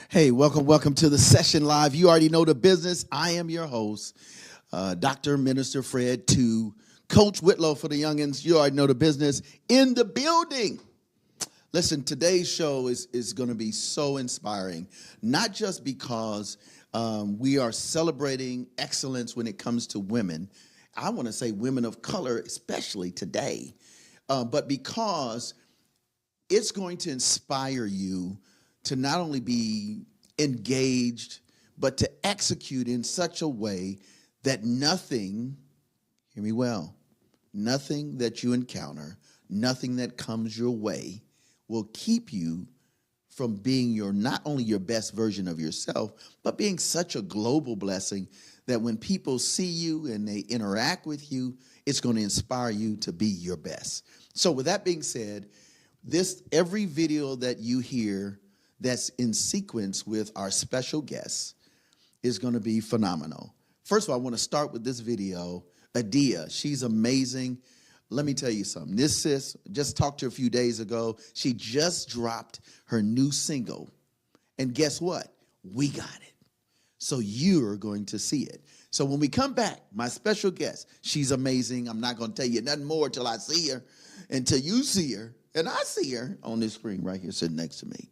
Hey, welcome to the session live. You already know the business. I am your host, Dr. Minister Fred, to Coach Whitlow for the youngins. You already know the business in the building. Listen, today's show is going to be so inspiring, not just because we are celebrating excellence when it comes to women. I want to say women of color, especially today, but because it's going to inspire you to not only be engaged, but to execute in such a way that nothing, hear me well, nothing that you encounter, nothing that comes your way will keep you from being not only your best version of yourself, but being such a global blessing that when people see you and they interact with you, it's going to inspire you to be your best. So with that being said, every video that you hear that's in sequence with our special guests is going to be phenomenal. First of all, I want to start with this video. Adia, she's amazing. Let me tell you something. This sis, just talked to her a few days ago. She just dropped her new single. And guess what? We got it. So you're going to see it. So when we come back, my special guest, she's amazing. I'm not going to tell you nothing more till I see her, until you see her. And I see her on this screen right here sitting next to me.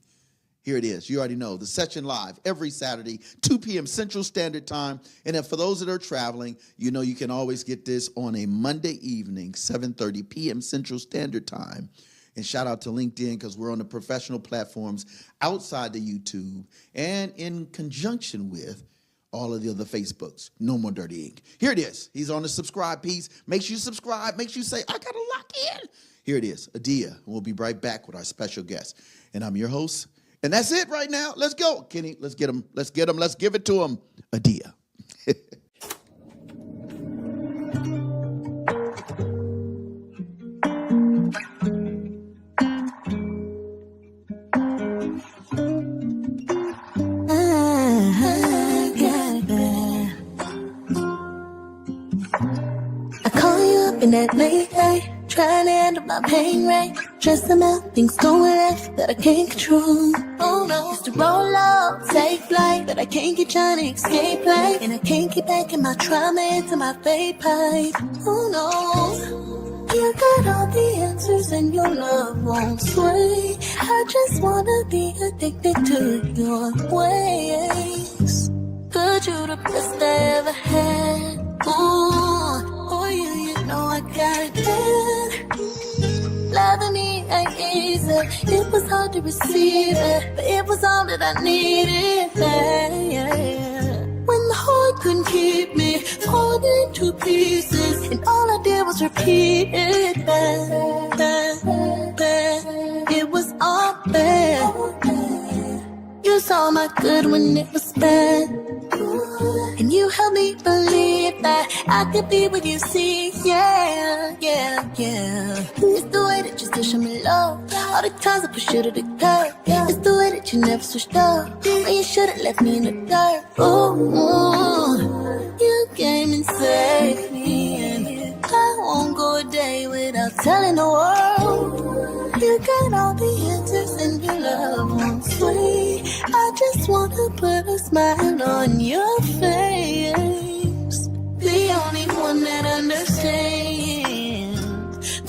Here it is. You already know. The Session Live every Saturday, 2 p.m. Central Standard Time. And then for those that are traveling, you know you can always get this on a Monday evening, 7:30 p.m. Central Standard Time. And shout out to LinkedIn because we're on the professional platforms outside the YouTube and in conjunction with all of the other Facebooks. No More Dirty Inc. Here it is. He's on the subscribe piece. Make sure you subscribe. Make sure you say, I got to lock in. Here it is. Adia. We'll be right back with our special guest. And I'm your host. And that's it right now. Let's go, Kenny. Let's get him. Let's get him. Let's give it to him. Adia. I call you up in that late night, trying to handle my pain right. Just about things going left that I can't control. Oh no, used to roll up, take flight, but I can't get trying to escape life. And I can't get back in my trauma into my fade pipe. Oh no, you got all the answers and your love won't sway. I just wanna be addicted to your ways. Could you the best I ever had? Ooh, for you know I got it bad. Loving me ain't easy. It was hard to receive it, but it was all that I needed. Yeah. When the heart couldn't keep me, falling to pieces, and all I did was repeat it. Bad. It was all bad. You saw my good when it was bad. And you helped me believe that I could be what you see, yeah. It's the way that you still show me love. All the times I push you to the curb. It's the way that you never switched up when you should've left me in the dirt. Ooh, you came and saved me, and I won't go a day without telling the world. You got all the answers and your love won't sway. I just wanna put a smile on your face. The only one that understands.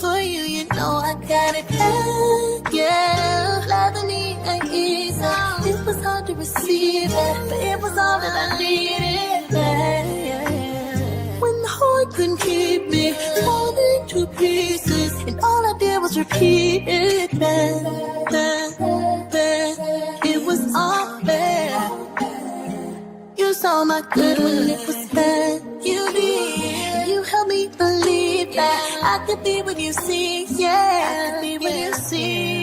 For you know I got it bad, yeah. Loving me ain't easy. It was hard to receive it, but it was all that I needed, yeah. When the heart couldn't keep me, falling to pieces, and all I did was repeat it, bad. It was all bad. You saw my good when it was bad. You did. You helped me believe that I could be what you see. Yeah, I could be what you see.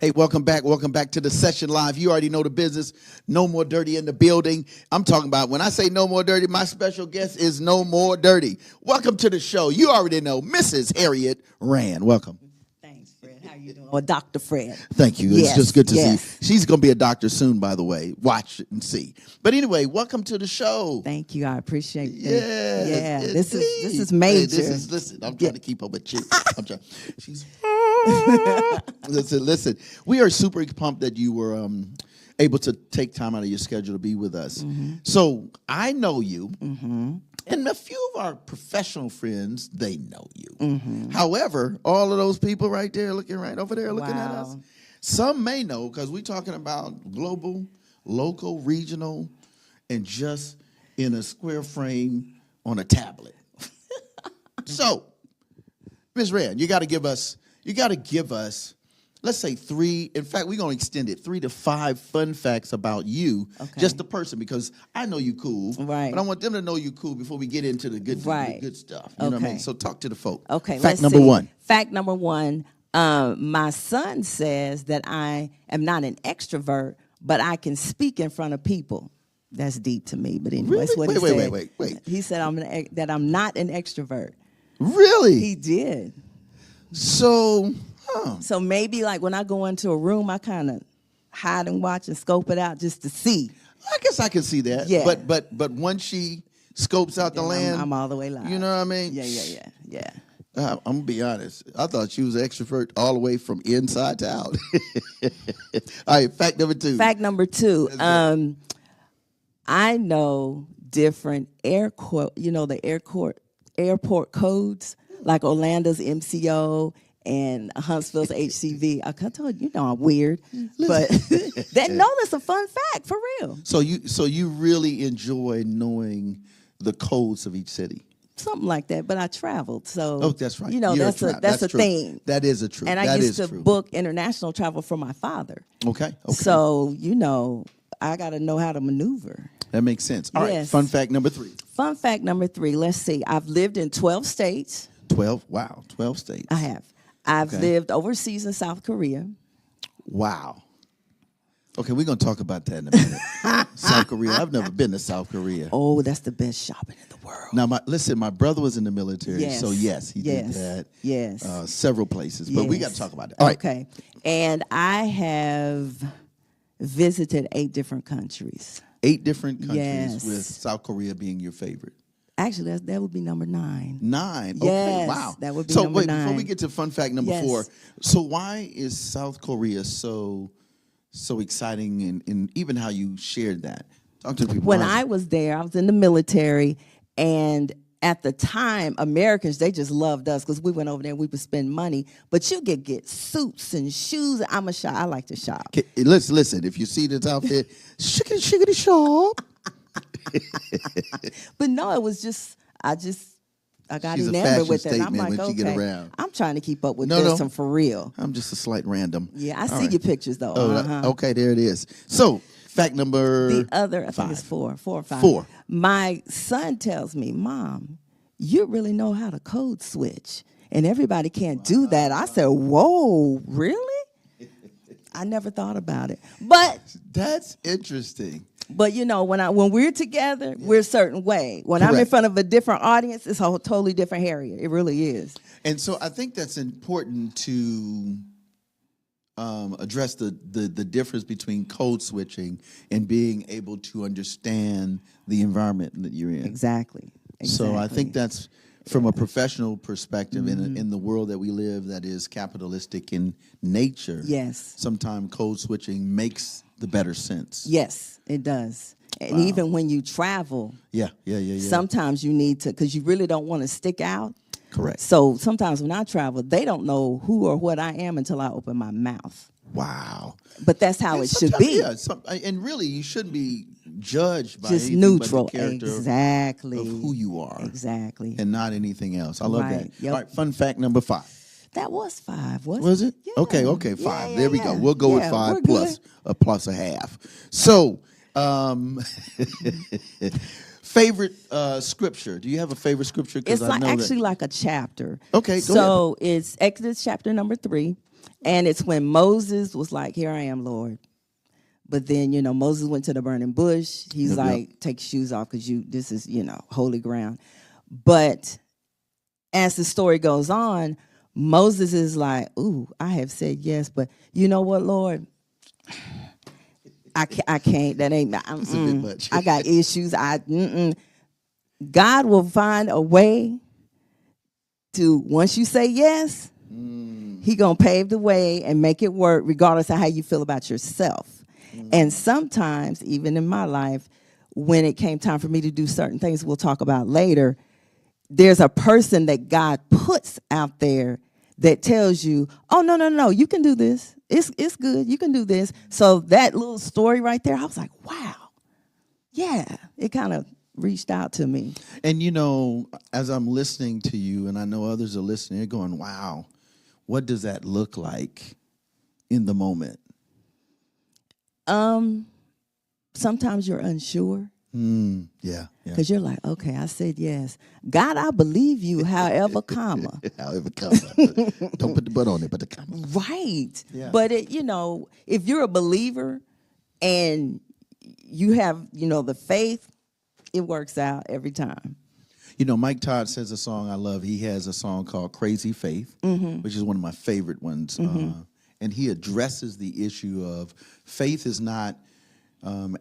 Hey, welcome back to the Session Live. You already know the business. No More Dirty in the building. I'm talking about, when I say No More Dirty, my special guest is No More Dirty. Welcome to the show. You already know Mrs. Harriett Rand. Welcome. Thanks, Fred. How you doing? Or Dr. Fred. Thank you. Yes, It's just good to yes. see. She's going to be a doctor soon, by the way. Watch it and see. But anyway, welcome to the show. Thank you. I appreciate it. Yes, Yeah. This indeed. is major. Hey, listen, I'm trying to keep up with you. I'm trying. She's listen. We are super pumped that you were able to take time out of your schedule to be with us. Mm-hmm. So I know you. Mm-hmm. And a few of our professional friends, they know you. Mm-hmm. However, all of those people right there, looking right over there, looking at us, some may know because we're talking about global, local, regional, and just in a square frame on a tablet. So, Ms. Rand, you got to give us, let's say 3, in fact, we're going to extend it, 3 to 5 fun facts about you, just the person, because I know you cool, right? But I want them to know you cool before we get into the good stuff. You know what I mean? So talk to the folk. Okay, Fact number 1. Fact number 1, my son says that I am not an extrovert, but I can speak in front of people. That's deep to me, but anyway, Really? that's what he said. Wait. He said that I'm not an extrovert. Really? He did. So... So maybe like when I go into a room, I kind of hide and watch and scope it out just to see. I guess I can see that. Yeah. But once she scopes out the land, I'm all the way live. You know what I mean? Yeah. I'm gonna be honest. I thought she was an extrovert all the way from inside to out. All right. Fact number 2. Fact number 2. I know different airport codes like Orlando's MCO. And Huntsville's HCV. I told you, I'm weird, but that's a fun fact for real. So you really enjoy knowing the codes of each city. Something like that, but I traveled, so that's right. That's a true. thing. That is a truth. And I used to book international travel for my father. Okay. So I got to know how to maneuver. That makes sense. All right. Fun fact number 3. Fun fact number 3. Let's see. I've lived in 12 states. 12. Wow. 12 states. I have. I've lived overseas in South Korea. Wow. Okay, we're going to talk about that in a minute. South Korea. I've never been to South Korea. Oh, that's the best shopping in the world. Now, my brother was in the military, so yes, he did that. Yes. Several places, but we got to talk about that. All right. Okay. And I have visited 8 different countries. 8 different countries, yes. With South Korea being your favorite. Actually, that would be number 9. 9. Okay, yes, wow. That would be number 9. Before we get to fun fact number 4, so why is South Korea so exciting, and even how you shared that? Talk to people. When I was there, I was in the military, and at the time, Americans, they just loved us because we went over there and we would spend money. But you could get suits and shoes. I like to shop. Okay, listen. If you see this outfit, shiggity shop. But no, it was just I got She's enamored with it. And I'm like, okay, get around. I'm trying to keep up with this one for real. I'm just a slight random. Yeah, I see your pictures though. Okay, there it is. So, fact number the other, I 5. think it's 4 or 5. 4. My son tells me, Mom, you really know how to code switch, and everybody can't do that. I said, whoa, really? I never thought about it, but that's interesting. But when we're together, we're a certain way. When I'm in front of a different audience, it's a totally different Harriett. It really is. And so I think that's important to address the difference between code switching and being able to understand the environment that you're in. Exactly. So I think that's from a professional perspective in the world that we live that is capitalistic in nature. Yes. Sometimes code switching makes the better sense. Yes, it does. And even when you travel, sometimes you need to, because you really don't want to stick out. Correct. So sometimes when I travel, they don't know who or what I am until I open my mouth. Wow. But that's how it should be. Yeah, and really, you shouldn't be judged by just anything neutral. But the character exactly. of who you are. Exactly. And not anything else. I love that. Yep. All right, fun fact number 5. That was 5, wasn't it? Was it? Yeah. Okay, 5. Yeah, there we go. We'll go with 5 plus a half. So, favorite scripture. Do you have a favorite scripture? It's actually like a chapter. Okay, go ahead. So it's Exodus chapter number 3, and it's when Moses was like, "Here I am, Lord." But then, Moses went to the burning bush. He's like, "Take your shoes off because this is, holy ground." But as the story goes on, Moses is like, ooh, I have said yes, but you know what, Lord? I can't. That ain't. It's a bit much. I got issues. God will find a way to, once you say yes, he gonna pave the way and make it work regardless of how you feel about yourself. And sometimes, even in my life, when it came time for me to do certain things we'll talk about later, there's a person that God puts out there that tells you, oh, no, you can do this. It's good. You can do this. So that little story right there, I was like, wow. Yeah, it kind of reached out to me. And, as I'm listening to you, and I know others are listening, they're going, wow, what does that look like in the moment? Sometimes you're unsure. Yeah. Because you're like, okay, I said yes. God, I believe you, however, comma. However, comma. Don't put the but on it, but the comma. Right. Yeah. But, if you're a believer and you have, the faith, it works out every time. Mike Todd says a song I love. He has a song called Crazy Faith, which is one of my favorite ones. And he addresses the issue of faith is not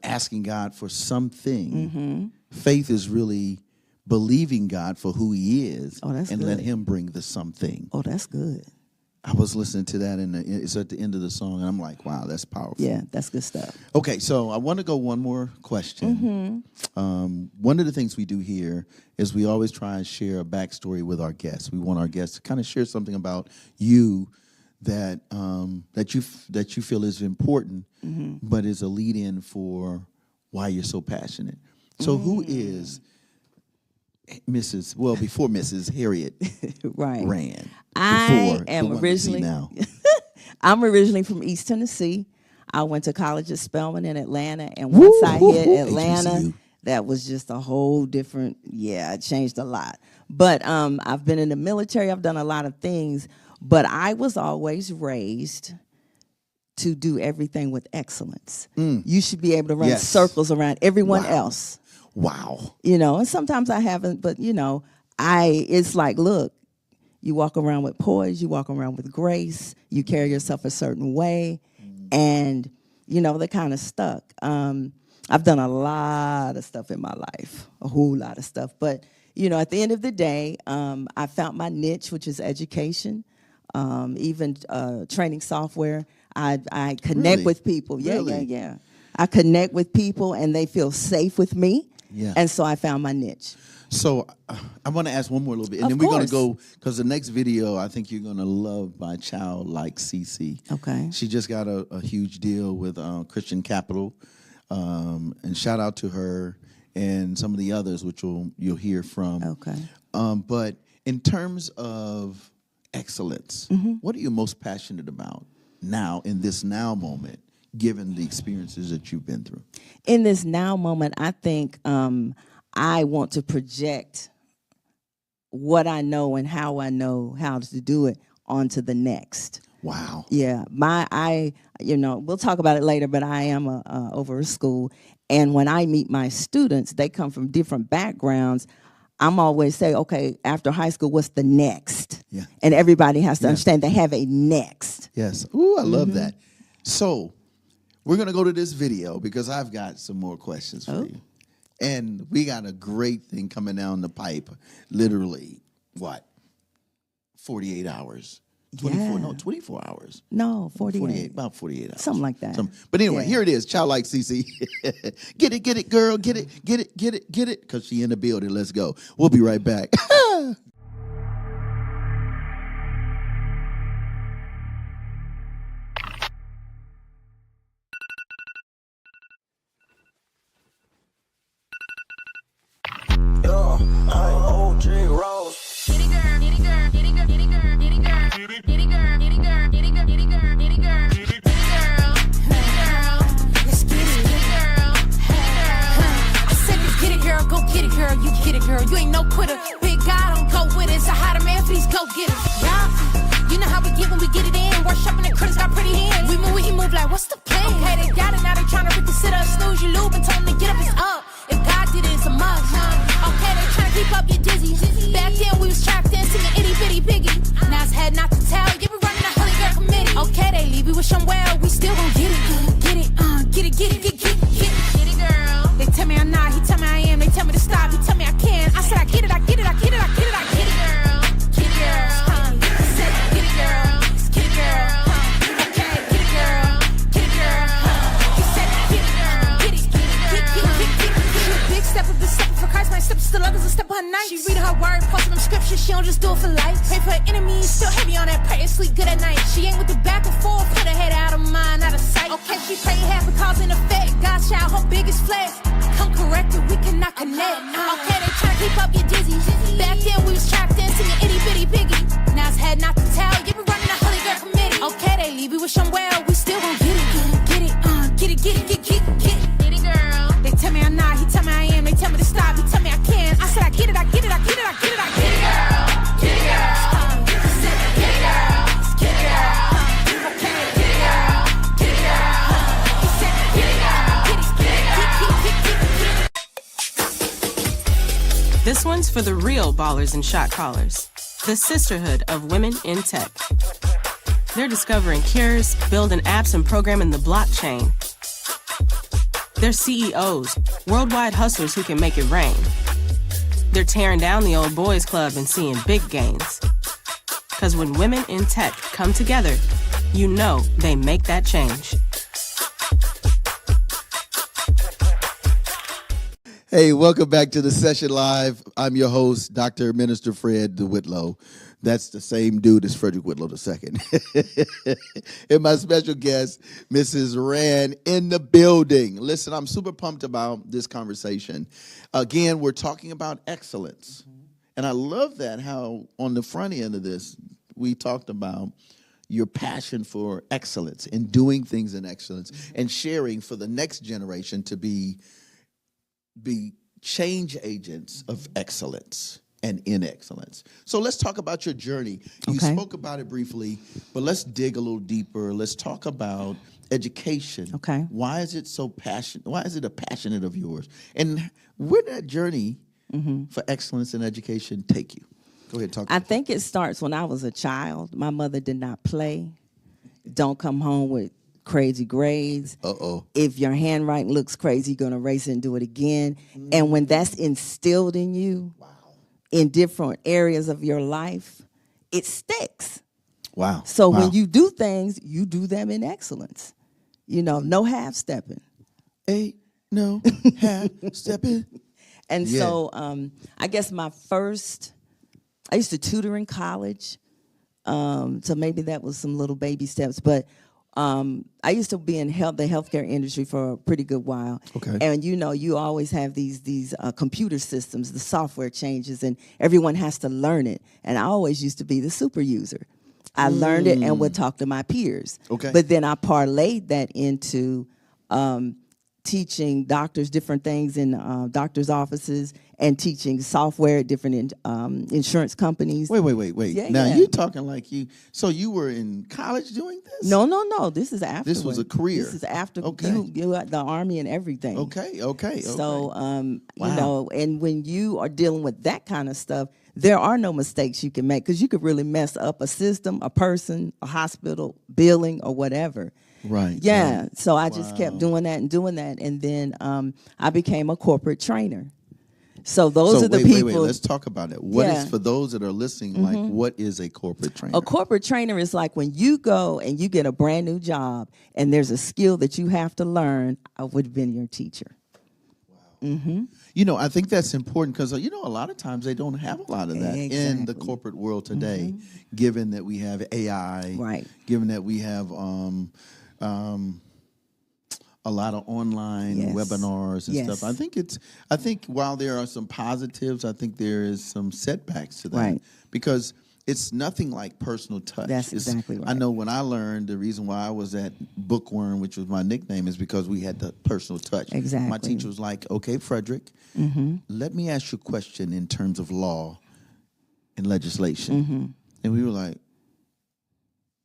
asking God for something. Faith is really believing God for who he is and good. let him bring the something. Oh, that's good. I was listening to that, and it's at the end of the song, and I'm like, wow, that's powerful. Yeah, that's good stuff. Okay, so I want to go one more question. One of the things we do here is we always try and share a backstory with our guests. We want our guests to kind of share something about you that you feel is important, but is a lead-in for why you're so passionate. So who is before Mrs. Harriett right. ran? I am originally now. I'm originally from East Tennessee. I went to college at Spelman in Atlanta, and once I hit Atlanta, HBCU. That was just a whole different. Yeah, it changed a lot. But I've been in the military. I've done a lot of things, but I was always raised to do everything with excellence. You should be able to run circles around everyone else. Wow. And sometimes I haven't, but it's like, look, you walk around with poise, you walk around with grace, you carry yourself a certain way, and, they're kind of stuck. I've done a lot of stuff in my life, a whole lot of stuff. But, at the end of the day, I found my niche, which is education, even training software. I connect with people. Yeah. I connect with people, and they feel safe with me. Yeah. And so I found my niche. So I want to ask one more little bit, and then we're going to go, because the next video I think you're going to love my child like Cece. Okay. She just got a huge deal with Christian Capital, and shout out to her and some of the others, which you'll hear from. Okay. But in terms of excellence, what are you most passionate about now, in this now moment, given the experiences that you've been through? In this now moment, I think I want to project what I know and how I know how to do it onto the next. Wow. Yeah. We'll talk about it later, but I am over a school. And when I meet my students, they come from different backgrounds. I'm always say, okay, after high school, what's the next? Yeah. And everybody has to understand they have a next. Yes. Ooh, I love that. So we're going to go to this video because I've got some more questions for you. And we got a great thing coming down the pipe. Literally, 48 hours? 24, Yeah. no, 24 hours. No, 48. About 48 hours. Something like that. But anyway, here it is. Child like Cece. Get it, girl. Get it. Because she in the building. Let's go. We'll be right back. You ain't no quitter. Big God on coach. had not to tell. You be running a holy girl committee. Okay, they leave you with some well, we still gon' get it. Get it, get it, get it, get it, get it. Get it, girl. They tell me I'm not, he tell me I am. They tell me to stop, he tell me I can. I said I get it, I get it, I get it, I get it, I get it, girl. Get it, girl. He said get it, girl. Get it, girl. Okay, get it, girl. Get it, girl. He said get it, girl. Get it, get it. Big step of the step for Christ, my steps still others a step on night. She reading her word, posting them scriptures, she don't just do it for life. Pray for her enemies, still heavy on that prayer, sleep good at night. She ain't with the back and forth, put her head out of mind, out of sight. Okay, she pray half a cause and effect. God child, her biggest flex. Come correct it, we cannot connect. Okay, they try to keep up your dizzy. Back then we was trapped into your itty bitty piggy. Now it's had not to tell, you be running a holy girl committee. Okay, they leave you with some well, we still gon' get it. Get it, get it, get it, get it, get it, get it. Get it, girl. They tell me I'm not, he tell me I am. They tell me to stop, he tell me I can. I said I get it, I get it, I get it, I get it, I get it, girl. Get it, girl. He said get it, girl. Get it, girl. Okay, get it, girl. Get it, girl. He said get it, girl. Get it, get it. This one's for the real ballers and shot callers, the sisterhood of women in tech. They're discovering cures, building apps, and programming the blockchain. They're CEOs, worldwide hustlers who can make it rain. They're tearing down the old boys club and seeing big gains. Because when women in tech come together, you know they make that change. Hey, welcome back to the session live. I'm your host, Dr. Minister Fred Whitlow. That's the same dude as Frederick Whitlow II. And my special guest, Mrs. Rand, in the building. Listen, I'm super pumped about this conversation. Again, we're talking about excellence. And I love that how on the front end of this, we talked about your passion for excellence and doing things in excellence and sharing for the next generation to be change agents of excellence and in excellence. So let's talk about your journey. You spoke about it briefly, but let's dig a little deeper. Let's talk about education. Okay. Why is it so passionate? Why is it a passionate of yours? And where did that journey for excellence in education take you? Go ahead, talk. I think it starts when I was a child. My mother did not play. Don't come home with crazy grades. If your handwriting looks crazy, you're going to erase it and do it again. And when that's instilled in you, in different areas of your life, it sticks. Wow. So when you do things, you do them in excellence. You know, no half-stepping. Ain't no half-stepping. And so I guess I used to tutor in college. So maybe that was some little baby steps. But I used to be in the healthcare industry for a pretty good while. Okay. And you know, you always have these computer systems, the software changes, and everyone has to learn it. And I always used to be the super user. I learned it and would talk to my peers. Okay. But then I parlayed that into teaching doctors different things in doctors' offices and teaching software at different insurance companies. Wait. Yeah, Now, yeah. you're talking like so you were in college doing this? No. This is after. This was a career. This is after Okay. you had the Army and everything. Okay. So, Wow. you know, and when you are dealing with that kind of stuff, there are no mistakes you can make because you could really mess up a system, a person, a hospital, billing, or whatever. Right. Yeah. Right. So I just kept doing that. And then I became a corporate trainer. So those are the people. Wait. Let's talk about it. What is, for those that are listening, like, what is a corporate trainer? A corporate trainer is like when you go and you get a brand new job and there's a skill that you have to learn, I would have been your teacher. Wow. You know, I think that's important because, you know, a lot of times they don't have a lot of that in the corporate world today, given that we have AI, right? Given that we have a lot of online webinars and stuff. I think while there are some positives, I think there is some setbacks to that. Right. Because it's nothing like personal touch. That's exactly right. I know when I learned the reason why I was at Bookworm, which was my nickname, is because we had the personal touch. Exactly. My teacher was like, okay, Frederick, let me ask you a question in terms of law and legislation. And we were like,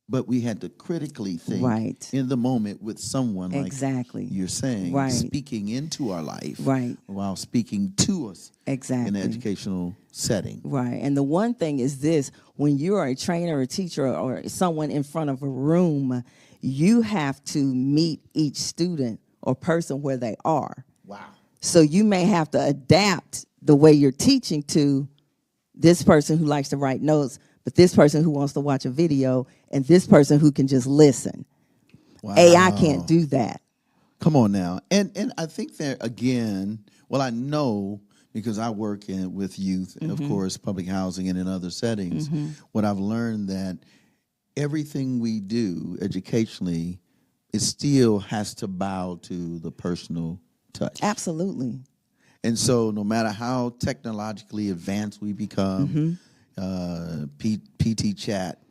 but we had to critically think Right. in the moment with someone like Exactly. you're saying, Right. speaking into our life, Right. while speaking to us Exactly. in an educational setting. Right. And the one thing is this, when you're a trainer, a teacher, or someone in front of a room, you have to meet each student or person where they are. Wow. So you may have to adapt the way you're teaching to this person who likes to write notes, but this person who wants to watch a video, and this person who can just listen. Wow. AI can't do that. Come on now. And I think that, again, well, I know because I work with youth, of course, public housing and in other settings, what I've learned that everything we do educationally, it still has to bow to the personal touch. Absolutely. And so no matter how technologically advanced we become, PT chat,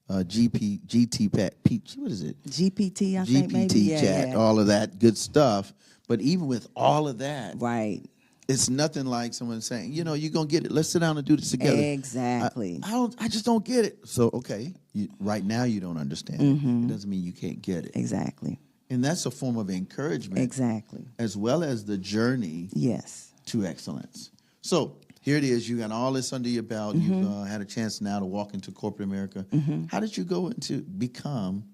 GT Pat, what is it? GPT, I think maybe. GPT chat, all of that good stuff. But even with all of that, Right. it's nothing like someone saying, you know, you're going to get it. Let's sit down and do this together. Exactly. I just don't get it. So, okay, right now you don't understand it. It doesn't mean you can't get it. Exactly. And that's a form of encouragement. Exactly. As well as the journey Yes. to excellence. So here it is. You got all this under your belt. You've had a chance now to walk into corporate America. How did you go into become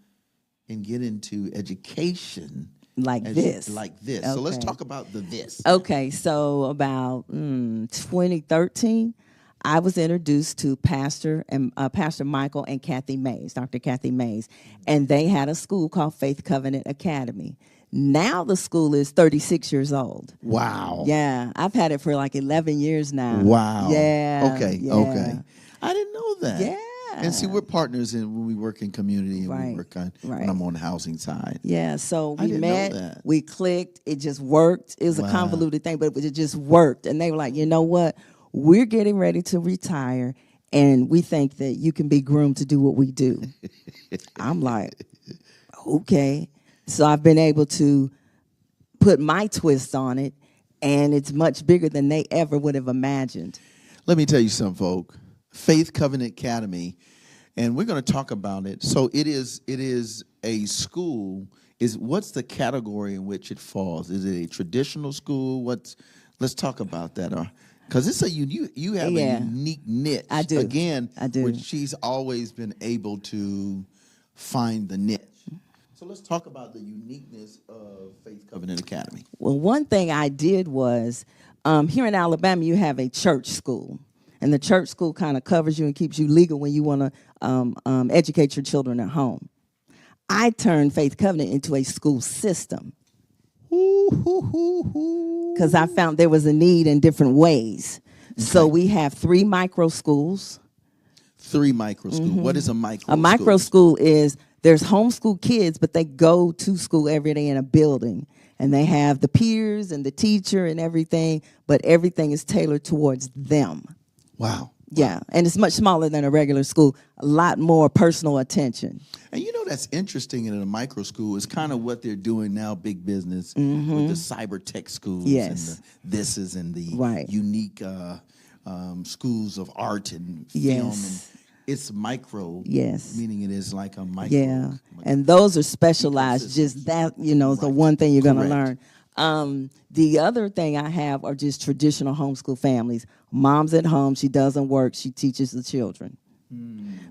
and get into education Like this. Like this. So let's Okay. talk about the this. Okay, so about 2013, I was introduced to Pastor Michael and Kathy Mays, Dr. Kathy Mays, and they had a school called Faith Covenant Academy. Now the school is 36 years old. Wow. Yeah, I've had it for like 11 years now. Wow. Yeah. Okay. Yeah. Okay. I didn't know that. Yeah. And see, we're partners when we work in community and we Right. work on Right. when I'm on the housing side. Yeah, so I we didn't know met, that. we clicked, it just worked. It was Wow. a convoluted thing, but it just worked. And they were like, you know what? We're getting ready to retire, and we think that you can be groomed to do what we do. I'm like, okay. So I've been able to put my twist on it, and it's much bigger than they ever would have imagined. Let me tell you something, folk. Faith Covenant Academy, and we're going to talk about it. So it is a school. What's the category in which it falls? Is it a traditional school? Let's talk about that. Because it's you have Yeah. a unique niche. I do. Again, I do. which she's always been able to find the niche. So let's talk about the uniqueness of Faith Covenant Academy. Well, one thing I did was, here in Alabama, you have a church school. And the church school kind of covers you and keeps you legal when you want to educate your children at home. I turned Faith Covenant into a school system because I found there was a need in different ways. Okay. So we have 3 micro schools. 3 micro schools. What is a micro school? A micro school is there's homeschool kids, but they go to school every day in a building. And they have the peers and the teacher and everything, but everything is tailored towards them. Wow. Yeah, and it's much smaller than a regular school, a lot more personal attention. And you know that's interesting in a micro school is kind of what they're doing now, big business, with the cyber tech schools Yes. and the thises and the Right. unique schools of art and film. Yes. And it's micro, Yes. meaning it is like a micro. Yeah, and those are specialized, Ecosystem. just that, is the Right. one thing you're going to Correct. learn. The other thing I have are just traditional homeschool families. Mom's at home, she doesn't work, she teaches the children.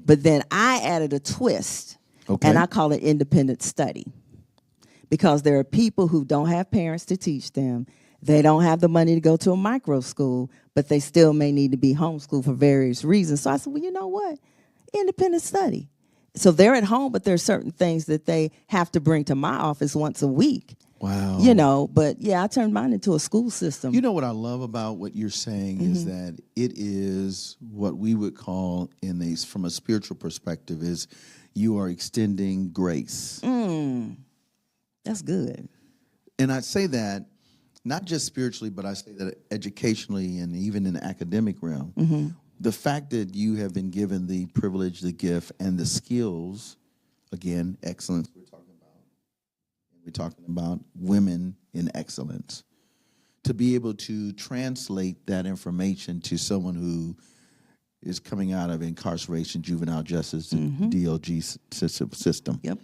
But then I added a twist, Okay. and I call it independent study. Because there are people who don't have parents to teach them. They don't have the money to go to a micro school, but they still may need to be homeschooled for various reasons. So I said, well, you know what? Independent study. So they're at home, but there are certain things that they have to bring to my office once a week. Wow. But yeah, I turned mine into a school system. You know what I love about what you're saying is that it is what we would call from a spiritual perspective is you are extending grace. That's good. And I say that not just spiritually, but I say that educationally and even in the academic realm. The fact that you have been given the privilege, the gift, and the skills, again, excellence we're talking about. We're talking about women in excellence. To be able to translate that information to someone who is coming out of incarceration, juvenile justice, the DOJ system. Yep.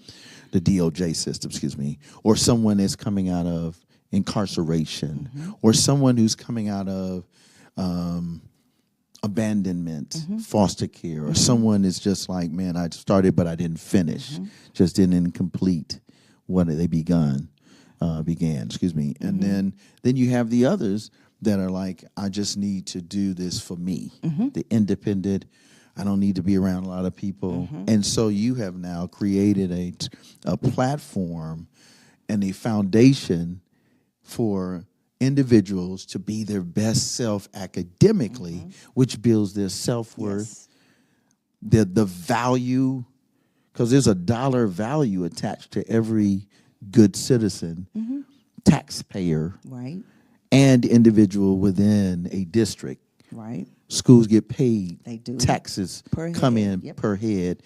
The DOJ system, excuse me. Or someone is coming out of incarceration, or someone who's coming out of abandonment, foster care, or someone is just like, man, I started but I didn't finish, just didn't complete what they began, excuse me. And then you have the others that are like, I just need to do this for me, the independent. I don't need to be around a lot of people. And so you have now created a platform and a foundation for individuals to be their best self academically, which builds their self-worth, the value, because there's a dollar value attached to every good citizen, taxpayer, Right. and individual within a district. Right. Schools get paid. They do. Taxes Per come head. in Yep. per head.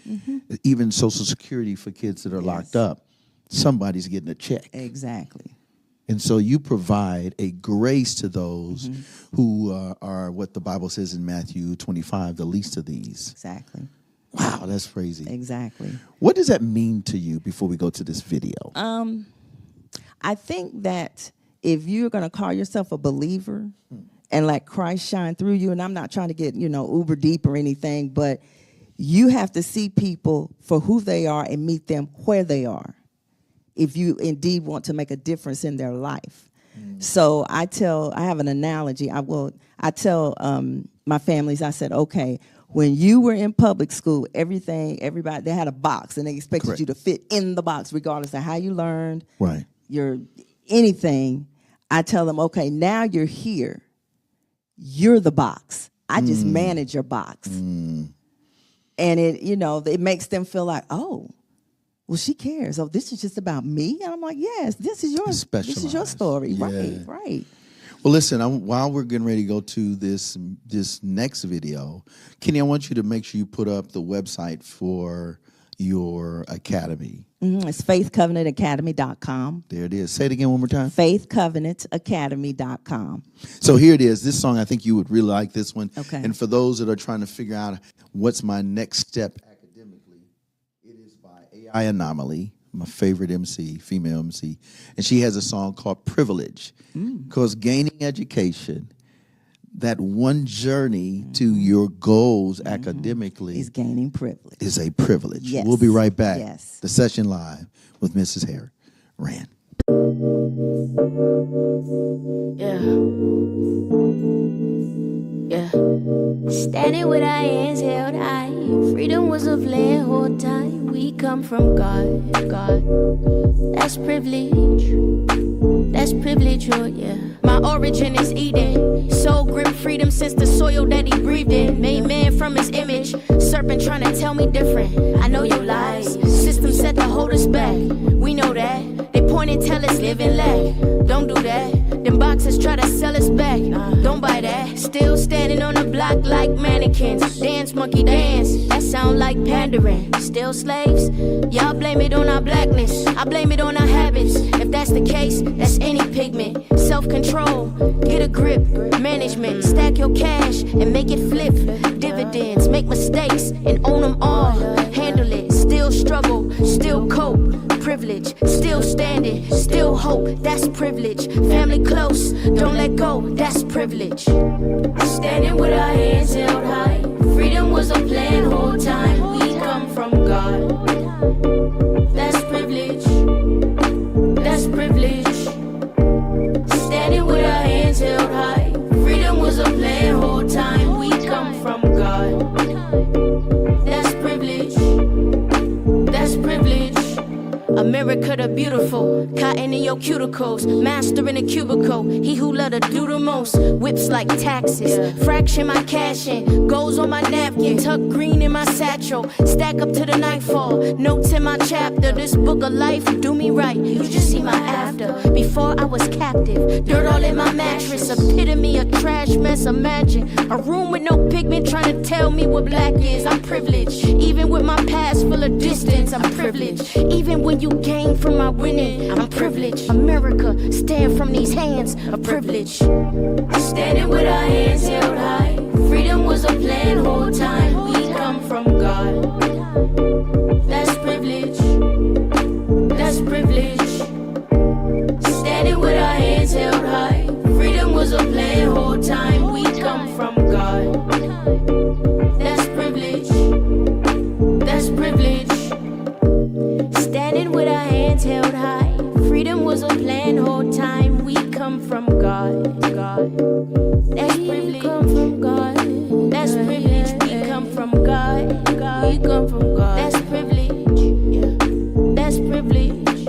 Even Social Security for kids that are locked up. Somebody's getting a check. Exactly. And so you provide a grace to those who are what the Bible says in Matthew 25, the least of these. Exactly. Wow, that's crazy. Exactly. What does that mean to you before we go to this video? I think that if you're going to call yourself a believer and let Christ shine through you, and I'm not trying to get, uber deep or anything, but you have to see people for who they are and meet them where they are, if you indeed want to make a difference in their life. So I have an analogy. I tell my families, I said, okay, when you were in public school, everybody, they had a box and they expected you to fit in the box regardless of how you learned, Right. your anything. I tell them, okay, now you're here. You're the box. I just manage your box. And it makes them feel like, oh, well, she cares. Oh, this is just about me? And I'm like, yes, this is your story. Yeah. Right. Well, listen, while we're getting ready to go to this next video, Kenny, I want you to make sure you put up the website for your academy. It's faithcovenantacademy.com. There it is. Say it again one more time. faithcovenantacademy.com. So here it is. This song, I think you would really like this one. Okay. And for those that are trying to figure out what's my next step academically, it is by AI Anomaly, my favorite MC, female MC. And she has a song called Privilege. Because gaining education, that one journey to your goals academically Is gaining privilege. is a privilege. Yes. We'll be right back. Yes. The session live with Mrs. Harriett. Rand. Yeah. Standing with our hands held high. Freedom was a plan whole time. We come from God. That's privilege. That's privilege, oh yeah. My origin is Eden. Soul grim freedom since the soil that he breathed in. Made man from his image. Serpent trying to tell me different. I know your lies. System set to hold us back. We know that. They point and tell us live and lack. Don't do that. Them boxes try to sell us back. Don't buy that. Still standing on the block like mannequins. Dance, monkey, dance. That sound like pandering. Still slaves? Y'all blame it on our blackness. I blame it on our habits. If that's the case, that's any pigment. Self-control, get a grip. Management, stack your cash and make it flip. Dividends, make mistakes and own them all. Handle it, still struggle, still cope. Privilege, still standing, still hope. That's privilege. Family close, don't let go. That's privilege. Standing with our hands held high. Freedom was a plan whole time. We come from God. That's privilege. That's privilege. Standing with our hands held high. Freedom was a plan whole time. We come from God. That's privilege. That's privilege. America the beautiful, cotton in your cuticles, master in a cubicle, he who let her do the most, whips like taxes, fraction my cash in, goes on my napkin, tuck green in my satchel, stack up to the nightfall, notes in my chapter, this book of life, do me right, you just see my after, before I was captive, dirt all in my mattress, epitome of trash mess, imagine, a room with no pigment trying to tell me what black is, I'm privileged, even with my past full of distance, I'm privileged, even when you gain from my winning, I'm privileged. America, stand from these hands of privilege. Standing with our hands held high. Freedom was a plan whole time. We come from God. That's privilege. That's privilege. Standing with our hands held high. Freedom was a plan whole time. We come from God. That's privilege. That's privilege. Standing with our hands held high. Freedom was a plan whole time. We come from God. That's privilege. Come from God. That's privilege. We come from God. We come from God. That's privilege. Yeah. That's privilege.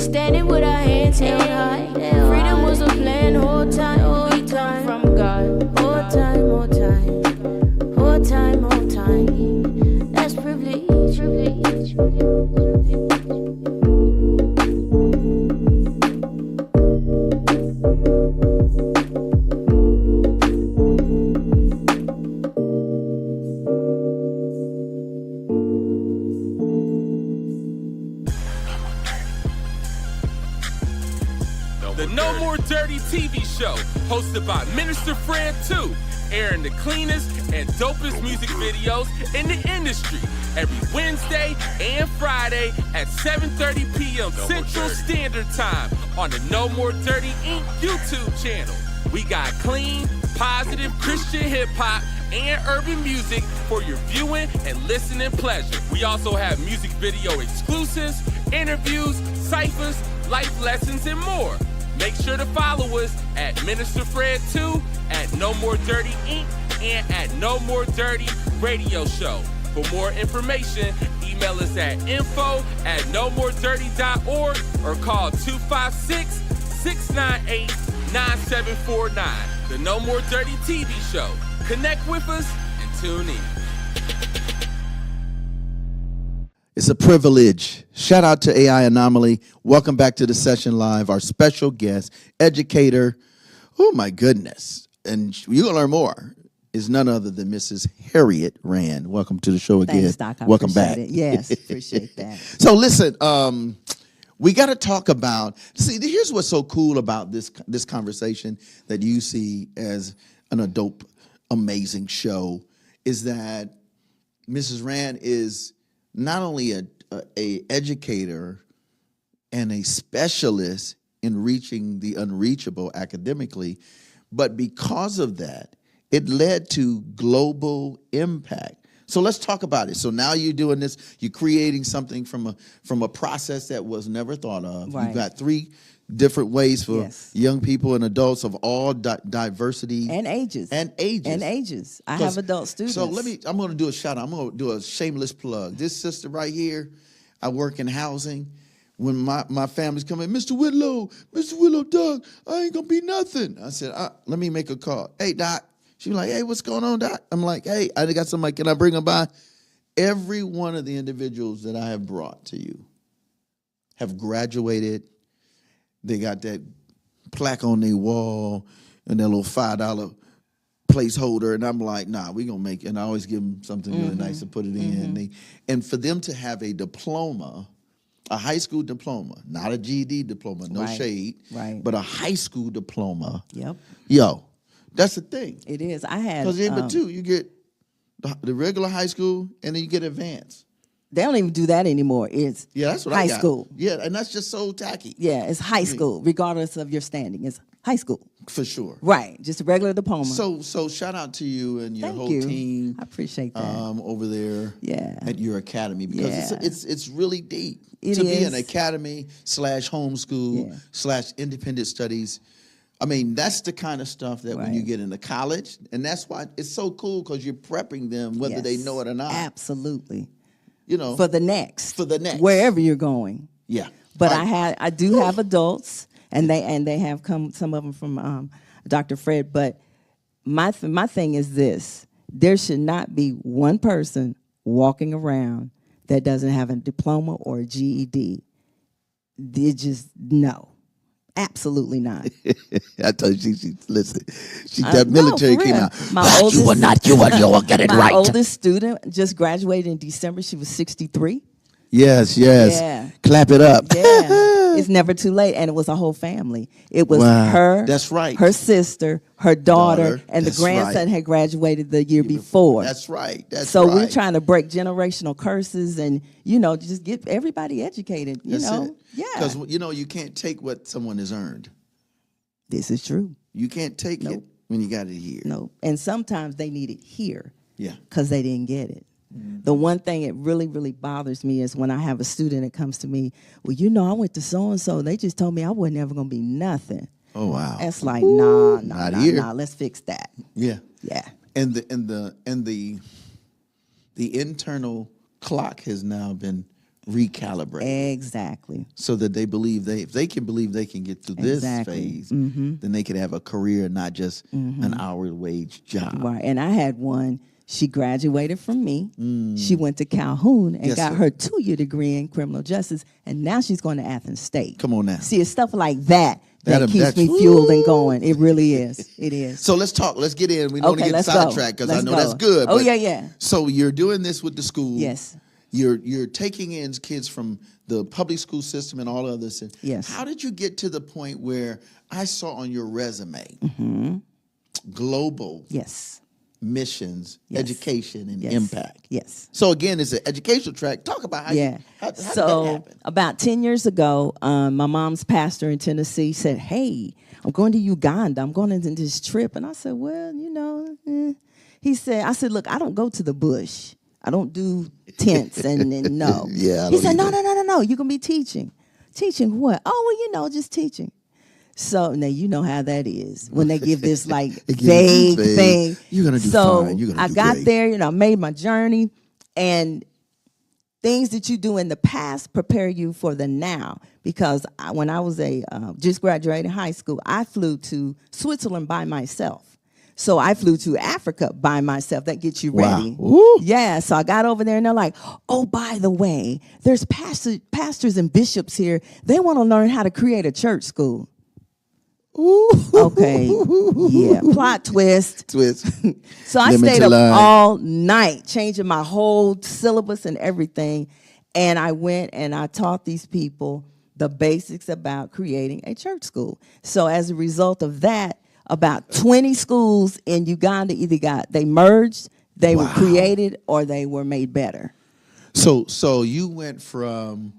Standing with our hands held high. Freedom was a plan whole time. We come from God. Whole time, whole time. Whole time, whole time. That's privilege. The No More Dirty TV show, hosted by Minister Fred 2, airing the cleanest and dopest music videos in the industry every Wednesday and Friday at 7:30 p.m. Central Standard Time on the No More Dirty Inc. YouTube channel. We got clean, positive Christian hip-hop and urban music for your viewing and listening pleasure. We also have music video exclusives, interviews, ciphers, life lessons, and more. Make sure to follow us at Minister Fred 2, at No More Dirty Inc., and at No More Dirty Radio Show. For more information, email us at info@nomoredirty.org or call 256-698-9749. The No More Dirty TV show. Connect with us and tune in. It's a privilege. Shout out to AI Anomaly. Welcome back to the session live. Our special guest, educator. Oh my goodness. And you're going to learn more. Is none other than Mrs. Harriett Rand. Welcome to the show again. Thanks, Doc. I Welcome back. appreciate it. Yes, appreciate that. So listen, we got to talk about, here's what's so cool about this conversation that you see as an adult, amazing show, is that Mrs. Rand is not only a educator and a specialist in reaching the unreachable academically, but because of that, it led to global impact. So let's talk about it. So now you're doing this, you're creating something from a process that was never thought of. Right. You've got 3 different ways for Yes. young people and adults of all diversity. And ages. I have adult students. So I'm going to do a shout out. I'm going to do a shameless plug. This sister right here, I work in housing. When my family's coming, Mr. Whitlow, Doc, I ain't going to be nothing. I said, let me make a call. Hey, Doc. She was like, hey, what's going on, Doc? I'm like, hey, I got somebody. Can I bring them by? Every one of the individuals that I have brought to you have graduated. They got that plaque on their wall and that little $5 placeholder. And I'm like, nah, we're going to make it. And I always give them something really nice to put it in. And for them to have a diploma, a high school diploma, not a GED diploma, no shade, but a high school diploma. Yep. Yo, that's the thing. It is. I had. Because but too, you get the regular high school and then you get advanced. They don't even do that anymore. It's that's what high I got. School. Yeah, and that's just so tacky. Yeah, it's high school, regardless of your standing. It's high school. For sure. Right, just a regular diploma. So shout out to you and your whole you. team. I appreciate that. Over there at your academy, because it's really deep. It to be is. an academy / homeschool / independent studies. I mean, that's the kind of stuff that when you get into college, and that's why it's so cool, because you're prepping them whether they know it or not. Absolutely. You know, for the next, wherever you're going. Yeah. But I do have adults, and they have come, some of them from Dr. Fred. But my thing is this: there should not be one person walking around that doesn't have a diploma or a GED. They just no. Absolutely not. I told you, listen, that military came out. You will get it right. My oldest student just graduated in December. She was 63. Yes. Yeah. Clap it up. Yeah. It's never too late. And it was a whole family. It was Wow. her, That's right. her sister, her daughter, and the That's grandson right. had graduated the year before. That's right. That's so right. we're trying to break generational curses and, just get everybody educated, That's Yeah. Because, you can't take what someone has earned. This is true. You can't take it when you got it here. No. And sometimes they need it here. Yeah. Because they didn't get it. The one thing that really, really bothers me is when I have a student that comes to me, well, I went to so-and-so. They just told me I wasn't ever going to be nothing. Oh, wow. That's like, nah, let's fix that. Yeah. Yeah. And the internal clock has now been recalibrated. Exactly. So that they believe if they can believe they can get through this phase, then they could have a career, not just an hourly wage job. Right. And I had one. She graduated from me. She went to Calhoun and got her 2-year degree in criminal justice, and now she's going to Athens State. Come on now. See, it's stuff like that keeps me fueled and going. It really is. It is. So let's talk. Let's get in. We don't want to get sidetracked because I know that's good. Oh, yeah. So you're doing this with the school. Yes. You're taking in kids from the public school system and all of this. Yes. How did you get to the point where I saw on your resume global missions, education, and impact? Yes. So again, it's an educational track. Talk about how did that happen? About 10 years ago, my mom's pastor in Tennessee said, hey, I'm going to Uganda. I'm going on this trip. And I said, well, I said, look, I don't go to the bush. I don't do tents and no. He said, no. You're going to be teaching. Teaching what? Oh, well, just teaching. So now you know how that is when they give this like vague thing. You're gonna do fine. You're gonna do got great. there, I made my journey, and things that you do in the past prepare you for the now. Because when I was just graduating high school, I flew to Switzerland by myself. So I flew to Africa by myself. That gets you ready. Wow. Yeah, so I got over there and they're like, oh, by the way, there's pastors and bishops here. They want to learn how to create a church school. Ooh. Okay. Yeah. Plot twist. So I stayed up all night changing my whole syllabus and everything. And I went and I taught these people the basics about creating a church school. So as a result of that, about 20 schools in Uganda they merged, they were created, or they were made better. So you went from,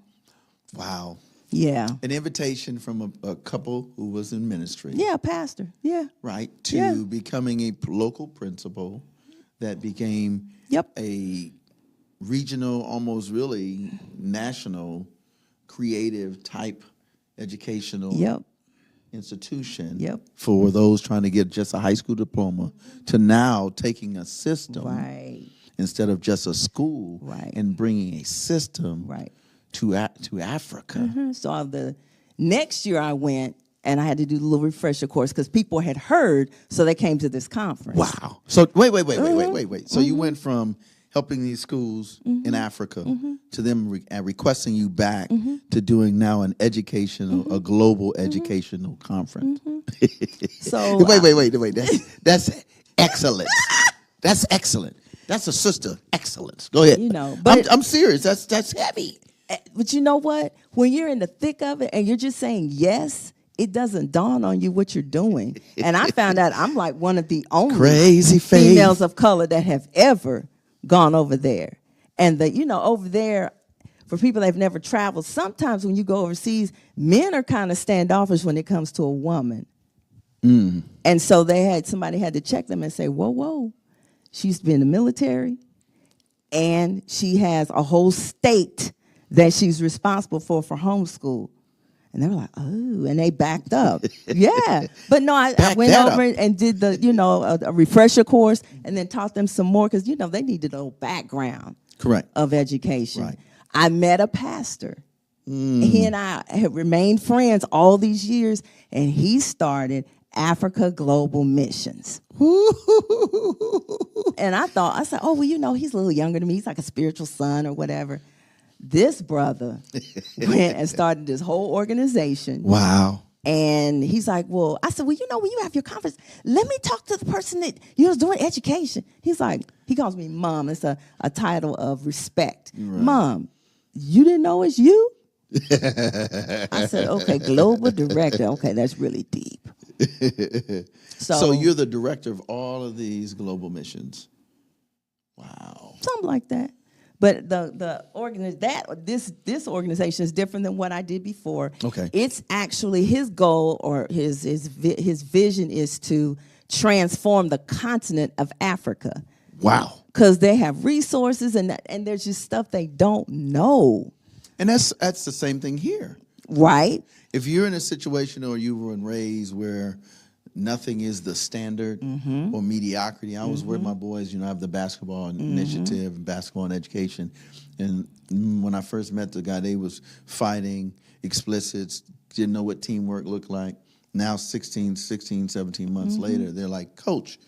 Yeah. an invitation from a couple who was in ministry. Yeah, pastor. Yeah. Right, to becoming a local principal that became a regional, almost really national, creative type educational institution for those trying to get just a high school diploma to now taking a system instead of just a school and bringing a system to Africa. So the next year I went and I had to do the little refresher course because people had heard, so they came to this conference. Wow. So wait. So you went from helping these schools in Africa to them requesting you back to doing now an educational, a global educational conference. So wait. That's excellent. That's excellent. That's a sister excellence. Go ahead. But I'm serious. That's heavy. But you know what? When you're in the thick of it and you're just saying yes, it doesn't dawn on you what you're doing. And I found out I'm like one of the only crazy females of color that have ever gone over there. And over there, for people that have never traveled, sometimes when you go overseas, men are kind of standoffish when it comes to a woman. And so somebody had to check them and say, whoa, she's been in the military and she has a whole state that she's responsible for homeschool. And they were like, oh, and they backed up. Yeah. But no, I went over and did a refresher course and then taught them some more because, they needed a little background of education. Right. I met a pastor. He and I have remained friends all these years, and he started Africa Global Missions. And I said, oh, well, he's a little younger than me. He's like a spiritual son or whatever. This brother went and started this whole organization. Wow. And he's like, well, I said, well, when you have your conference, let me talk to the person that was doing education. He's like, he calls me Mom. It's a title of respect. Right. Mom, you didn't know it's you? I said, okay, global director. Okay, that's really deep. So you're the director of all of these global missions. Wow. Something like that. But this organization is different than what I did before. Okay. It's actually his goal or his vision is to transform the continent of Africa. Wow. Because they have resources and there's just stuff they don't know. And that's the same thing here. Right. If you're in a situation or you were raised where nothing is the standard or mediocrity. I was with my boys, I have the basketball initiative, basketball and education. And when I first met the guy, they was fighting, explicits, didn't know what teamwork looked like. Now 16, 17 months later, they're like, Coach,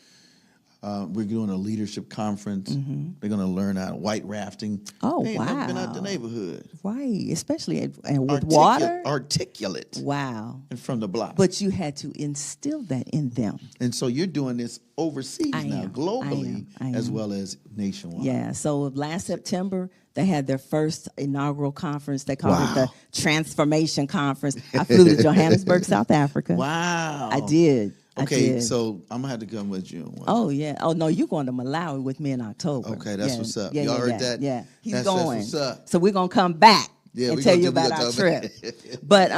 we're doing a leadership conference. They're going to learn how white rafting. Oh, they ain't wow. never been out the neighborhood. Right, especially with water. Articulate. Wow. And from the block. But you had to instill that in them. And so you're doing this overseas now, globally, I am. as well as nationwide. Yeah, so last September, they had their first inaugural conference. They called it the Transformation Conference. I flew to Johannesburg, South Africa. Wow. I did. Okay, so I'm going to have to come with you. Oh, yeah. Oh, no, you're going to Malawi with me in October. Okay, that's what's up. Yeah, Y'all heard that? Yeah, he's that's going. That's what's up. So we're going to come back and tell you about our trip. But,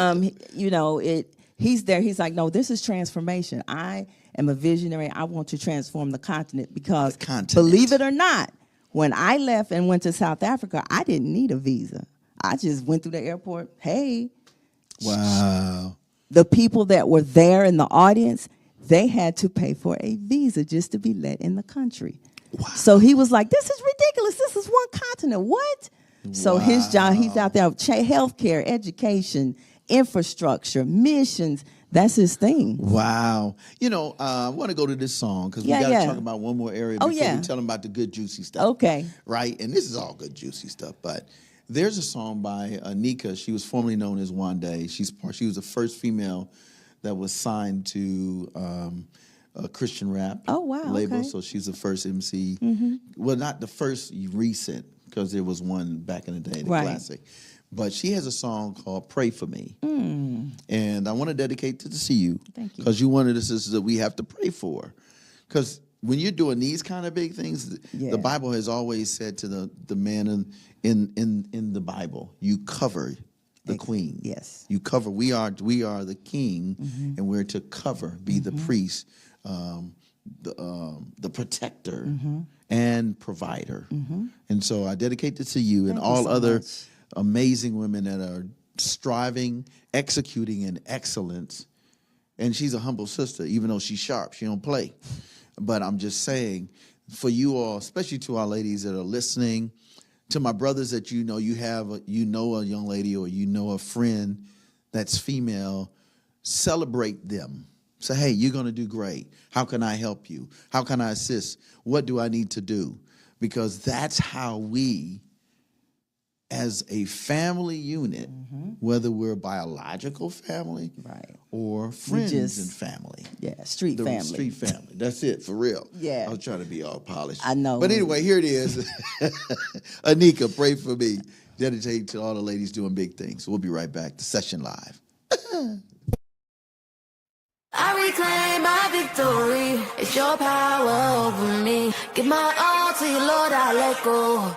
he's there. He's like, no, this is transformation. I am a visionary. I want to transform the continent because, believe it or not, when I left and went to South Africa, I didn't need a visa. I just went through the airport. Hey. Wow. The people that were there in the audience, they had to pay for a visa just to be let in the country. Wow. So he was like, this is ridiculous. This is one continent. What? Wow. So his job, he's out there, healthcare, education, infrastructure, missions. That's his thing. Wow. I want to go to this song because we got to talk about one more area before we tell them about the good, juicy stuff. Okay. Right? And this is all good, juicy stuff. But there's a song by Anika. She was formerly known as Wande. She was the first female that was signed to a Christian rap label. Okay. So she's the first MC. Well, not the first recent, because there was one back in the day, the classic. But she has a song called Pray For Me. And I want to dedicate it to you. Thank you. Because you're one of the sisters that we have to pray for. Because when you're doing these kind of big things, the Bible has always said to the man in the Bible, you cover the queen. Yes. You cover. We are the king, and we're to cover, be the priest, the protector, and provider. And so I dedicate this to you and all other amazing women that are striving, executing in excellence. And she's a humble sister, even though she's sharp. She don't play. But I'm just saying, for you all, especially to our ladies that are listening, to my brothers that you know a young lady or a friend that's female, celebrate them. Say, hey, you're going to do great. How can I help you? How can I assist? What do I need to do? Because that's how we, as a family unit, whether we're a biological family or friends and family. Yeah, street family. Street family. That's it, for real. Yeah. I was trying to be all polished. I know. But anyway, here it is. Anika, Pray For Me. Dedicated to all the ladies doing big things. We'll be right back. The session live. I reclaim my victory. It's your power over me. Give my all to you, Lord, I let go.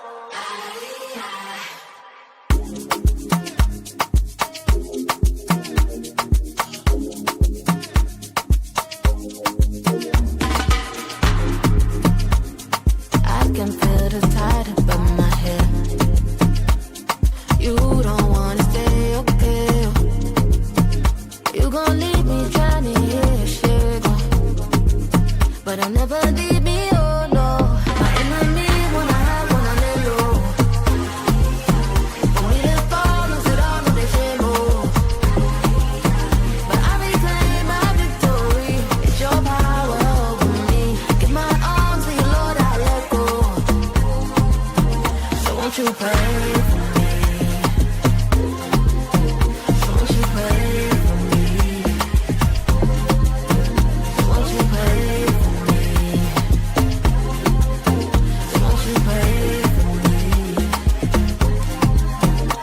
I can feel the tide above my head. You don't wanna stay, okay? You gon' leave me drowning here, shit. But I'll never leave me, oh no. My enemy wanna hide, wanna lay low. When we let fall, lose it all, no they say more. But I reclaim my victory. It's your power over me. Give my arms to you, Lord, I let go. So won't you pray for me? So won't you pray for me? So won't you pray for me? So won't you pray for me?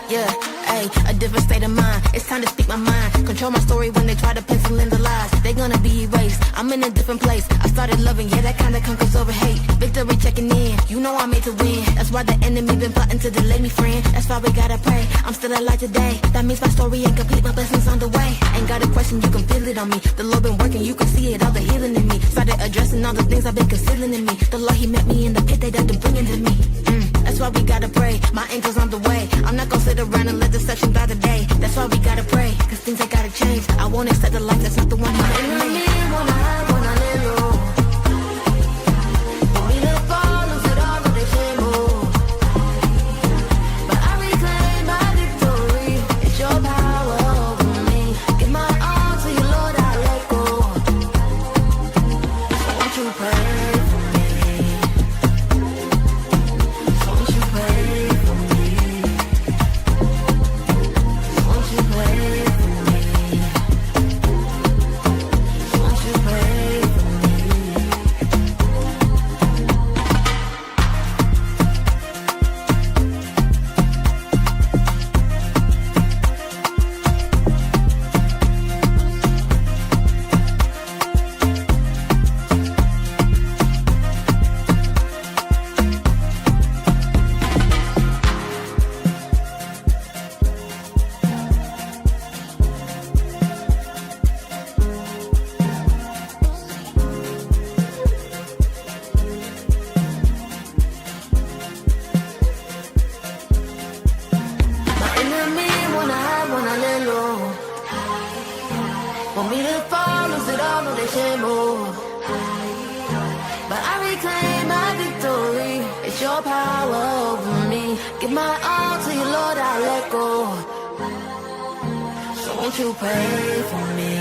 Yeah, ayy, I different state of mind. It's time to speak my mind. Control my story when they try to pencil in the lies. They gonna be erased. I'm in a different place. I started loving, yeah, that kinda conquers over hate. Victory checking in. You know I'm made to win. That's why the enemy been plotting to delay me, friend. That's why we gotta pray. I'm still alive today. That means my story ain't complete. My blessings on the way. Ain't got a question, you can feel it on me. The Lord been working, you can see it, all the healing in me. Started addressing all the things I've been concealing in me. The Lord, he met me in the pit, they done to bring it to me. That's why we gotta pray. My angel's on the way. I'm not gonna sit around and let deception die today. That's why we gotta pray. Cause things ain't gotta change. I won't accept the life that's not the one he made me. Wanna hide, wanna lay low. Want me to fall, lose it all, but they can't move. But I reclaim my victory. It's your power over me. Give my all to you, Lord, I let go. So won't you pray? Want me to fall, lose it all, no they can't move. But I reclaim my victory. It's your power over me. Give my all to you, Lord, I let go. So won't you pray for me?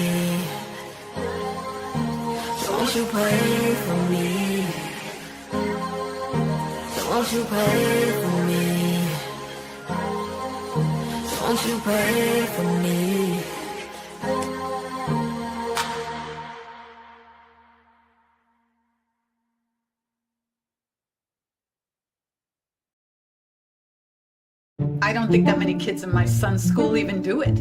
So won't you pray for me? So won't you pray for me? So won't you pray for me? I don't think that many kids in my son's school even do it.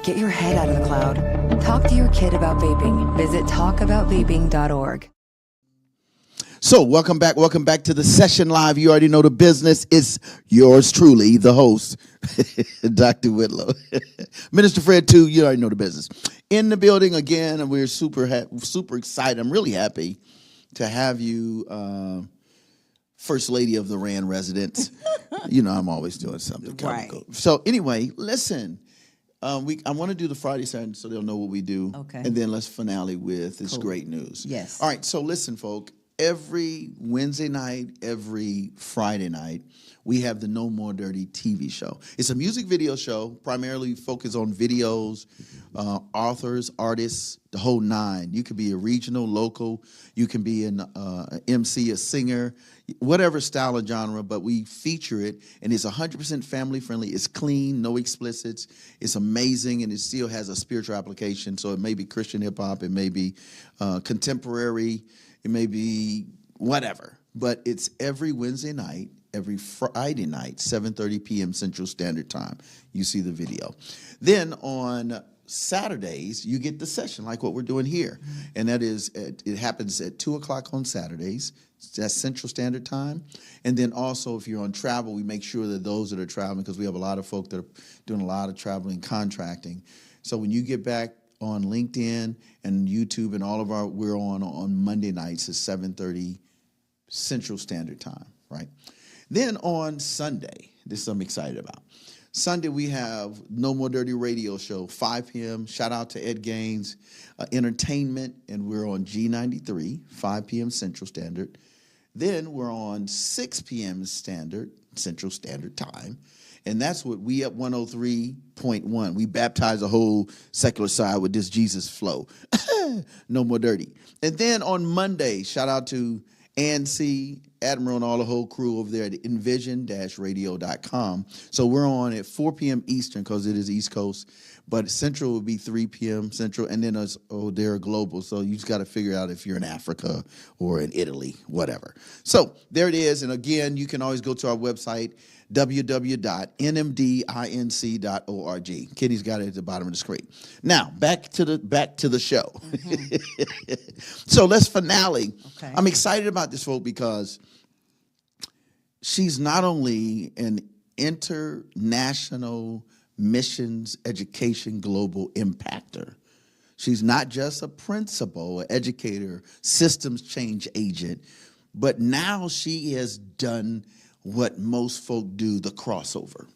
Get your head out of the cloud. Talk to your kid about vaping. Visit talkaboutvaping.org. So welcome back to the session live. You already know the business. It's yours truly, the host, Dr. Whitlow. Minister Fred, too, you already know the business. In the building again, and we're super excited. I'm really happy to have you, First Lady of the Rand residence. You know, I'm always doing something. Right. Cool. So anyway, listen. I want to do the Friday, Saturday, so they'll know what we do. Okay. And then let's finale with this great news. Yes. All right, so listen, folk. Every Wednesday night, every Friday night, we have the No More Dirty TV show. It's a music video show, primarily focused on videos, authors, artists, the whole nine. You could be a regional, local. You can be an MC, a singer, whatever style or genre, but we feature it, and it's 100% family-friendly. It's clean, no explicits. It's amazing, and it still has a spiritual application. So it may be Christian hip-hop. It may be contemporary. It may be whatever, but it's every Wednesday night, every Friday night, 7:30 p.m. Central Standard Time. You see the video. Then on Saturdays, you get the session like what we're doing here, and that is it happens at 2 o'clock on Saturdays. That's Central Standard Time. And then also, if you're on travel, we make sure that those that are traveling, because we have a lot of folk that are doing a lot of traveling, contracting. So when you get back on LinkedIn and YouTube and all of our, we're on Monday nights at 7:30 Central Standard Time, right? Then on Sunday, this I'm excited about. Sunday, we have No More Dirty Radio Show, 5 p.m. Shout out to Ed Gaines Entertainment, and we're on G93, 5 p.m. Central Standard. Then we're on 6 p.m. Central Standard Time. And that's what we at 103.1. We baptize the whole secular side with this Jesus flow. No More Dirty. And then on Monday, shout out to Ancy Admiral and all the whole crew over there at envision-radio.com. So we're on at 4 p.m. Eastern because it is East Coast, but Central would be 3 p.m. Central, and then they're global. So you just got to figure out if you're in Africa or in Italy, whatever. So there it is. And again, you can always go to our website, www.nmdinc.org. Kitty's got it at the bottom of the screen. Now back to the show. So let's finale. Okay. I'm excited about this folk because she's not only an international missions education global impactor. She's not just a principal, an educator, systems change agent, but now she has done what most folk do, the crossover.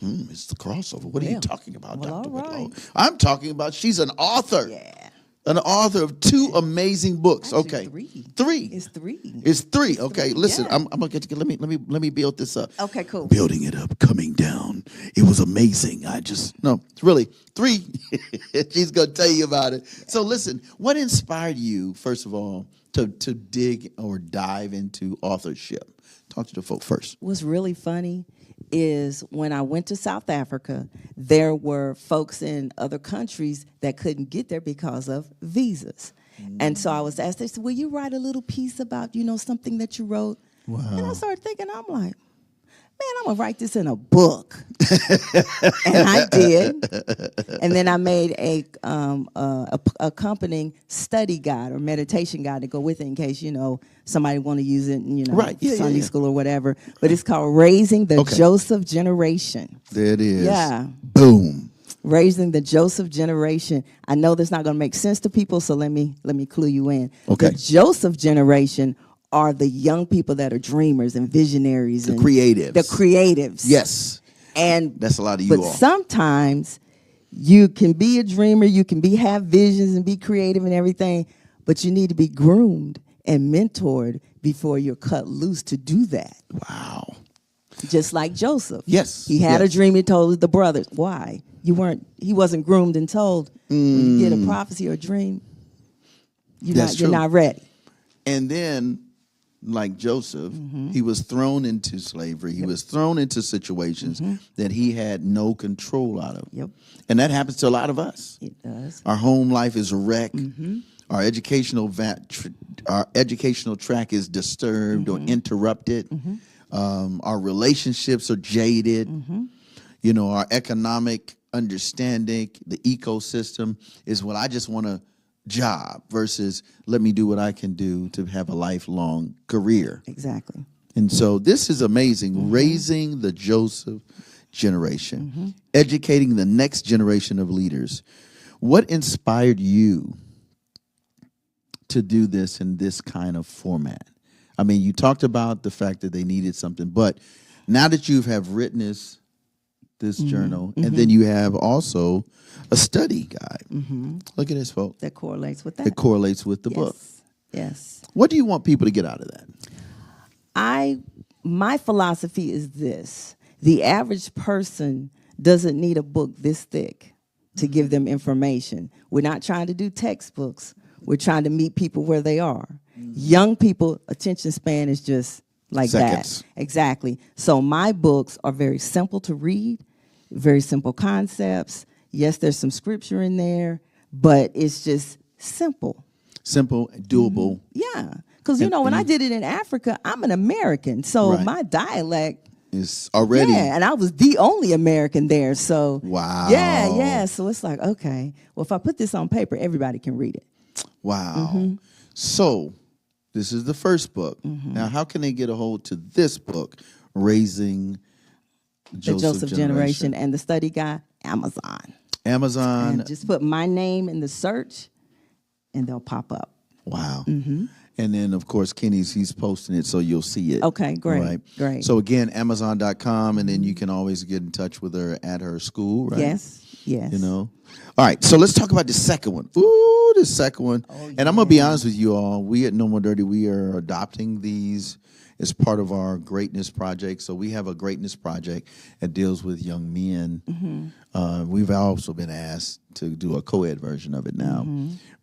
It's the crossover. What are you talking about, Dr. Whitlow? I'm talking about she's an author. Yeah. An author of 2 amazing books. Actually, okay. 3. 3. It's 3. It's 3. Okay. Listen, yeah. I'm gonna get to let me build this up. Okay, cool. Building it up, coming down. It was amazing. It's really 3. She's gonna tell you about it. Yeah. So listen, what inspired you, first of all, to dig or dive into authorship? Talk to the folk first. What's really funny is when I went to South Africa, there were folks in other countries that couldn't get there because of visas. And so I was asked, they said, will you write a little piece about, something that you wrote? Wow. And I started thinking, I'm like, man, I'm going to write this in a book. And I did. And then I made a accompanying study guide or meditation guide to go with it in case, somebody want to use it in, right. Sunday school or whatever. But it's called Raising the Joseph Generation. There it is. Yeah. Boom. Raising the Joseph Generation. I know that's not going to make sense to people, so let me clue you in. Okay. The Joseph Generation are the young people that are dreamers and visionaries. The creatives. The creatives. Yes. And that's a lot of you all. But sometimes you can be a dreamer, you can have visions and be creative and everything, but you need to be groomed and mentored before you're cut loose to do that. Wow. Just like Joseph. Yes. He had a dream, he told the brothers. Why? He wasn't groomed and told. When you get a prophecy or a dream, you're not ready. And then, like Joseph, he was thrown into slavery. He was thrown into situations that he had no control out of. Yep. And that happens to a lot of us. It does. Our home life is a wreck. Our educational track is disturbed or interrupted. Our relationships are jaded. Our economic understanding, the ecosystem is what I just want a job versus let me do what I can do to have a lifelong career. Exactly. And so this is amazing. Raising the Joseph generation, educating the next generation of leaders. What inspired you to do this in this kind of format? I mean, you talked about the fact that they needed something, but now that you have written this journal, and then you have also a study guide. Look at this, folks. That correlates with that. It correlates with the book. Yes. What do you want people to get out of that? My philosophy is this. The average person doesn't need a book this thick to give them information. We're not trying to do textbooks. We're trying to meet people where they are. Young people, attention span is just like seconds. That. Exactly. So my books are very simple to read, very simple concepts. Yes, there's some scripture in there, but it's just simple. Simple, doable. Yeah. Because, when I did it in Africa, I'm an American. So my dialect is already. Yeah, and I was the only American there. So. Wow. Yeah. So it's like, okay, well, if I put this on paper, everybody can read it. Wow. So this is the first book. Now, how can they get a hold to this book, Raising the Joseph Generation? And the study guide? Amazon. And just put my name in the search, and they'll pop up. Wow. And then, of course, he's posting it, so you'll see it. Okay, great. Right? Great. So, again, Amazon.com, and then you can always get in touch with her at her school, right? Yes. All right, so let's talk about the second one. Ooh, the second one. Oh, yeah. And I'm going to be honest with you all. We at No More Dirty, we are adopting these as part of our greatness project. So we have a greatness project that deals with young men. We've also been asked to do a co-ed version of it now.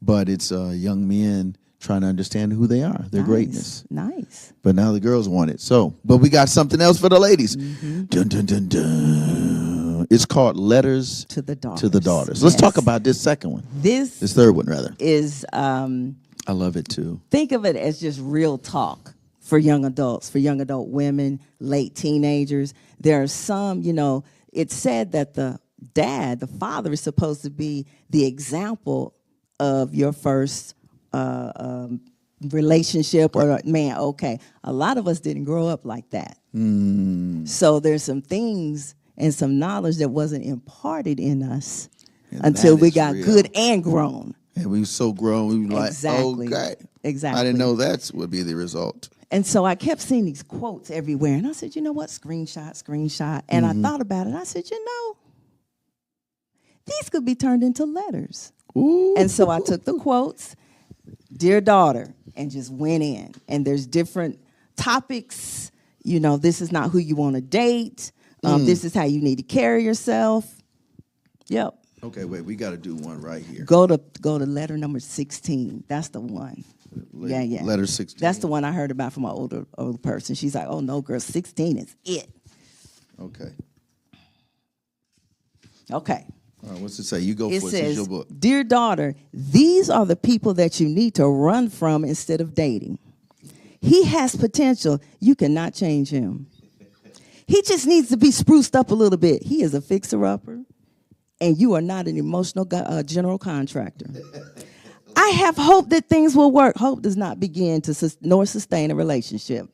But it's young men trying to understand who they are, their greatness. Nice. But now the girls want it. So, but we got something else for the ladies. Dun, dun, dun, dun. It's called Letters To the Daughters. To the Daughters. Let's talk about this second one. This third one, rather. Is I love it too. think of it as just real talk for young adults, for young adult women, late teenagers. There are some, it's said that the father, is supposed to be the example of your first relationship or man. Okay, a lot of us didn't grow up like that. So there's some things and some knowledge that wasn't imparted in us until we got good and grown. And we were so grown, we were like, okay. Exactly. I didn't know that would be the result. And so I kept seeing these quotes everywhere. And I said, you know what? Screenshot. And I thought about it. I said, these could be turned into letters. Ooh. And so I took the quotes, Dear Daughter, and just went in. And there's different topics. This is not who you want to date. This is how you need to carry yourself. Yep. Okay, wait, we got to do one right here. Go to letter number 16. That's the one. Yeah. Letter 16. That's the one I heard about from an older person. She's like, oh, no, girl, 16 is it. Okay. Okay. All right, what's it say? You go for it. It says, your book. Dear daughter, these are the people that you need to run from instead of dating. He has potential. You cannot change him. He just needs to be spruced up a little bit. He is a fixer-upper, and you are not an emotional general contractor. I have hope that things will work. Hope does not begin nor sustain a relationship.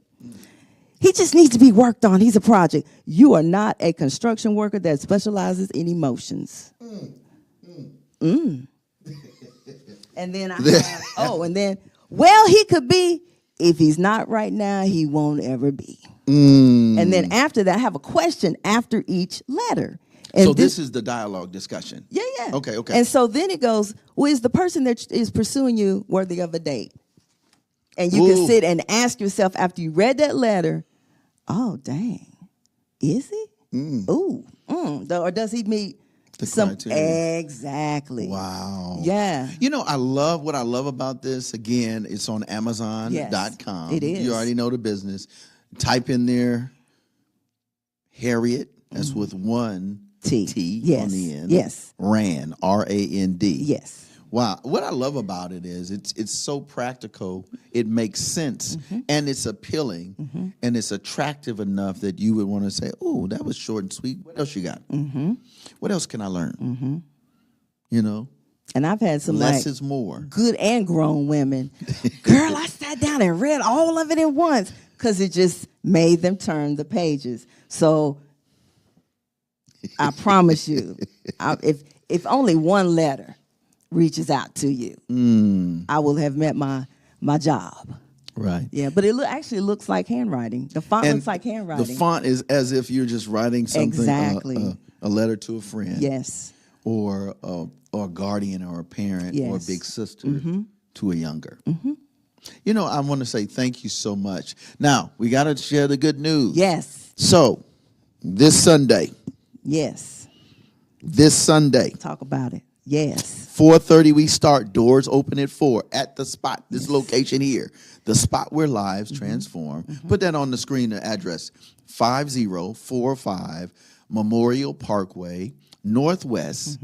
He just needs to be worked on. He's a project. You are not a construction worker that specializes in emotions. And then he could be. If he's not right now, he won't ever be. And then after that, I have a question after each letter. And so this is the dialogue discussion. Yeah. Okay. And so then it goes, well, is the person that is pursuing you worthy of a date? And you can sit and ask yourself after you read that letter, oh, dang, is he? Or does he meet some criteria? Exactly. Wow. Yeah. What I love about this, again, it's on Amazon.com. Yes, it is. You already know the business. Type in there Harriett, that's with one T on the end. Yes. Rand, R-A-N-D. Yes. Wow. What I love about it is it's so practical. It makes sense, and it's appealing, and it's attractive enough that you would want to say, oh, that was short and sweet. What else you got? What else can I learn? And I've had some less is more. Good and grown women. Girl, I sat down and read all of it at once because it just made them turn the pages. So I promise you, if only one letter reaches out to you, I will have met my job. Right. Yeah, but it actually looks like handwriting. The font looks like handwriting. The font is as if you're just writing something. Exactly. A letter to a friend. Yes. Or a guardian or a parent or a big sister to a younger. I want to say thank you so much. Now, we got to share the good news. Yes. So, this Sunday. Yes. This Sunday. Talk about it. Yes. 4:30 we start. Doors open at 4 at the spot. This location here. The spot where lives transform. Put that on the screen, the address. 5045 Memorial Parkway, Northwest,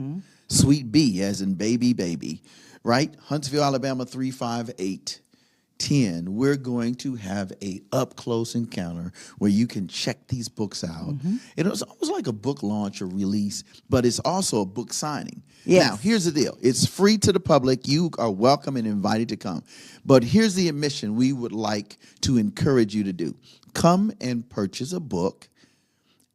Suite B as in baby, right? Huntsville, Alabama 35810. We're going to have a up-close encounter where you can check these books out. It was almost like a book launch or release, but it's also a book signing. Yes. Now, here's the deal. It's free to the public. You are welcome and invited to come. But here's the admission we would like to encourage you to do. Come and purchase a book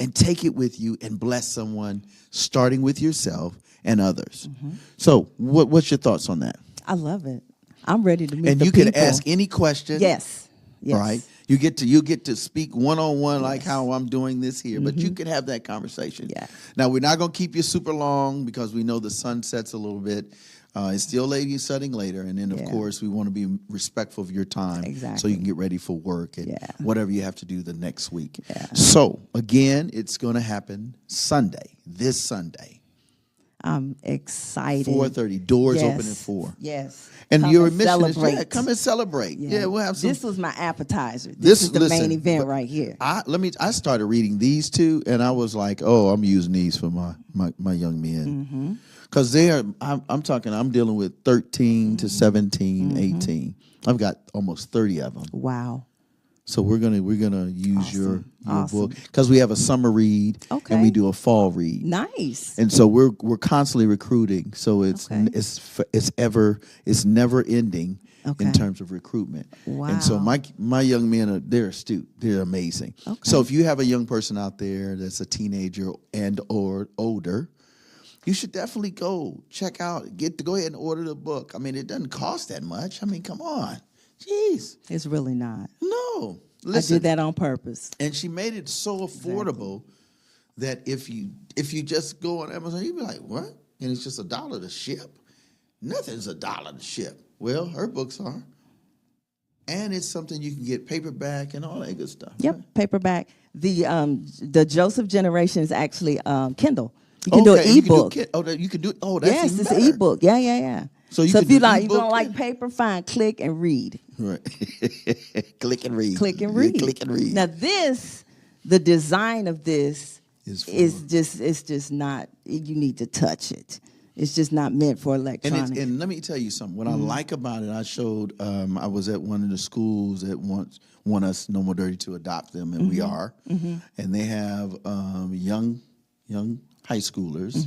and take it with you and bless someone, starting with yourself and others. So what's your thoughts on that? I love it. I'm ready to meet and the you people. Can ask any question. Yes. All right. You get to speak one-on-one like how I'm doing this here, but you can have that conversation. Yeah. Now, we're not going to keep you super long because we know the sun sets a little bit. It's still setting later. And then, of course, we want to be respectful of your time so you can get ready for work and whatever you have to do the next week. Yeah. So, again, it's going to happen Sunday, this Sunday. I'm excited. 4:30. Doors Yes. open at 4. Yes. And Come your and mission is celebrate. come and celebrate. Yeah, we'll have some. This was my appetizer. This is the main event right here. I started reading these two, and I was like, oh, I'm using these for my young men. Because I'm dealing with 13 to 17, 18. I've got almost 30 of them. Wow. So we're gonna use your Awesome. book because we have a summer read and we do a fall read. Nice. And so we're constantly recruiting. So it's never ending in terms of recruitment. Wow. And so my young men they're astute. They're amazing. Okay. So if you have a young person out there that's a teenager and or older, you should definitely go check out. Go ahead and order the book. I mean, it doesn't cost that much. I mean, come on. Jeez. It's really not. No. Listen, I did that on purpose. and she made it so affordable that if you just go on Amazon, you'd be like, what? And it's just $1 to ship? Nothing's $1 to ship. Well, her books are. And it's something you can get paperback and all that good stuff. Yep, right? paperback. The Joseph generation is actually Kindle. You can do an ebook. You can do. Oh, that's Yes, even it's better. an ebook. Yeah. So you so can if you do like, you ebook, don't like paper, fine. Click and read. Right. Click and read. Click and Yeah, read. click and read. Now the design of this Is just not. You need to touch it. It's just not meant for electronic. And let me tell you something. What I like about it, I showed. I was at one of the schools that want us No More Dirty to adopt them, and we are. And they have young high schoolers.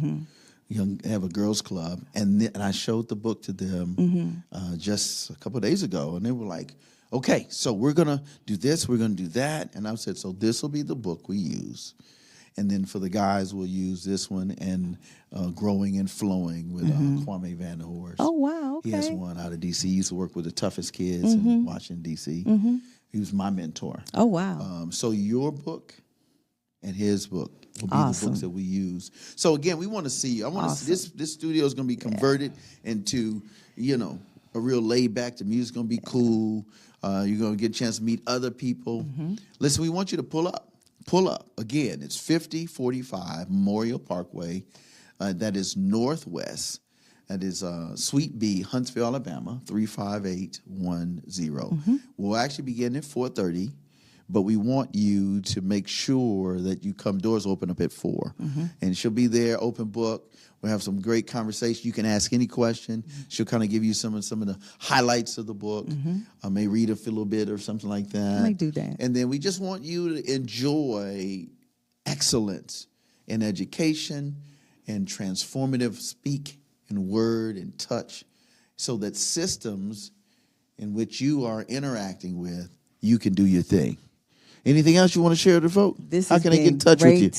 They have a girls club, and I showed the book to them just a couple of days ago, and they were like, "Okay, so we're gonna do this, we're gonna do that," and I said, "So this will be the book we use." And then for the guys, we'll use this one and Growing and Flowing with Kwame Van Der Horst. Oh, wow, He has okay. one out of D.C. He used to work with the toughest kids in Washington, D.C. He was my mentor. Oh, wow. So your book and his book will be Awesome. the books that we use. So again, we want to see. I want to see this studio is going to be converted into, a real laid back. The music's going to be cool. You're going to get a chance to meet other people. Listen, we want you to pull up. Pull up. Again, it's 5045 Memorial Parkway. That is northwest. That is Suite B, Huntsville, Alabama, 35810. We'll actually begin at 4:30, but we want you to make sure that you come. Doors open up at 4. And she'll be there, open book. We'll have some great conversation. You can ask any question. She'll kind of give you some of the highlights of the book. I may read a little bit or something like that. I may do that. And then we just want you to enjoy excellence in education and transformative speak and word and touch so that systems in which you are interacting with, you can do your thing. Anything else you want to share with the folk? How can they get in touch with you?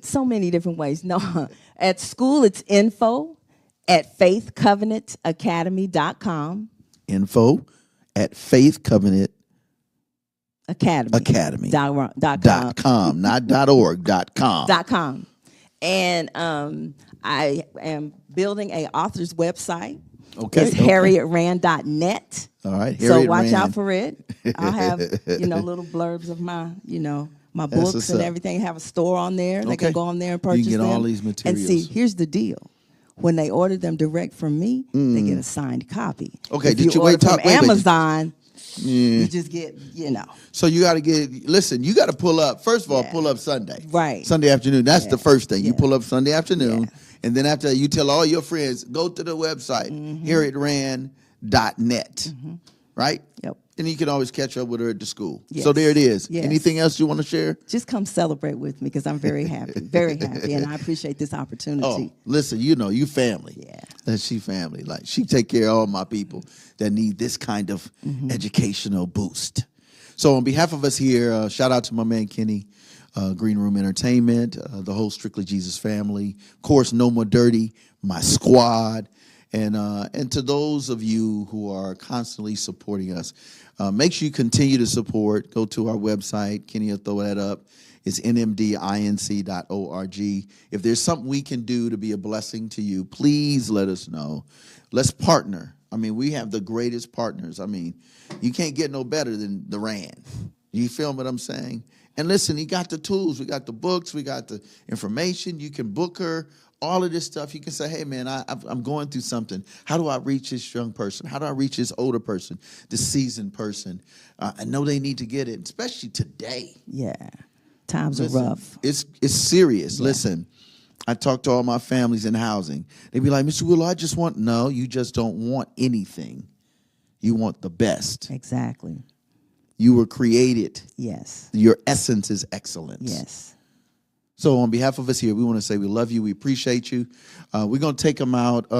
So many different ways. No, at school it's info@faithcovenantacademy.com. info@faithcovenant Academy. .com, not .org, .com. .com. And I am building a author's website. Okay. It's harrietrand.net. All right. So Harriett watch Rand. out for it. I'll have, little blurbs of my, my That's books what's and up. everything. Have a store on there. They Okay. can go on there and purchase You can get them. all these materials. And see, here's the deal. When they order them direct from me, they get a signed copy. Okay, If did you order wait? from Wait. Amazon, you just get, So you got to you got to pull up. First of all, Yeah. pull up Sunday. Right. Sunday afternoon. That's the first thing. You Yeah. pull up Sunday afternoon. Yeah. And then after that, you tell all your friends, go to the website, harrietrand.net. Right? Yep. And you can always catch up with her at the school. Yes. So there it is. Yes. Anything else you want to share? Just come celebrate with me because I'm very happy, and I appreciate this opportunity. Oh, listen, you family. Yeah. And she family. Like, she take care of all my people that need this kind of educational boost. So on behalf of us here, shout out to my man Kenny, Green Room Entertainment, the whole Stric'ly Jesus family. Of course, No More Dirty, my squad. And to those of you who are constantly supporting us, make sure you continue to support. Go to our website. Kenny will throw that up. It's nmdinc.org. If there's something we can do to be a blessing to you, please let us know. Let's partner. I mean, we have the greatest partners. I mean, you can't get no better than the Rand. You feel what I'm saying? And listen, he got the tools. We got the books. We got the information. You can book her. All of this stuff. You can say, hey, man, I'm going through something. How do I reach this young person? How do I reach this older person, this seasoned person? I know they need to get it, especially today. Yeah. Times Listen, are rough. It's serious. Yeah. Listen, I talk to all my families in housing. They be like, Mr. Willow, I just want, no, you just don't want anything. You want the best. Exactly. You were created. Yes. Your essence is excellence. Yes. So on behalf of us here, we want to say we love you. We appreciate you. We're going to take them out.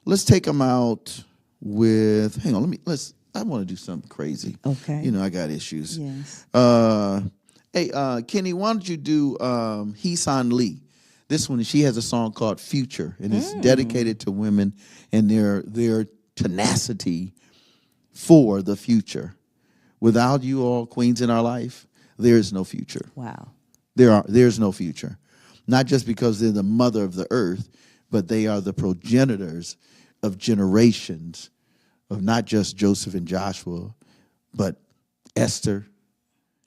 Let's take them out with, hang on, I want to do something crazy. Okay. You know, I got issues. Yes. Hey, Kenny, why don't you do Heesan Lee? This one, she has a song called Future, and it's dedicated to women and their tenacity for the future. Without you all queens in our life, there is no future. Wow. There's no future. Not just because they're the mother of the earth, but they are the progenitors of generations of not just Joseph and Joshua, but Esther,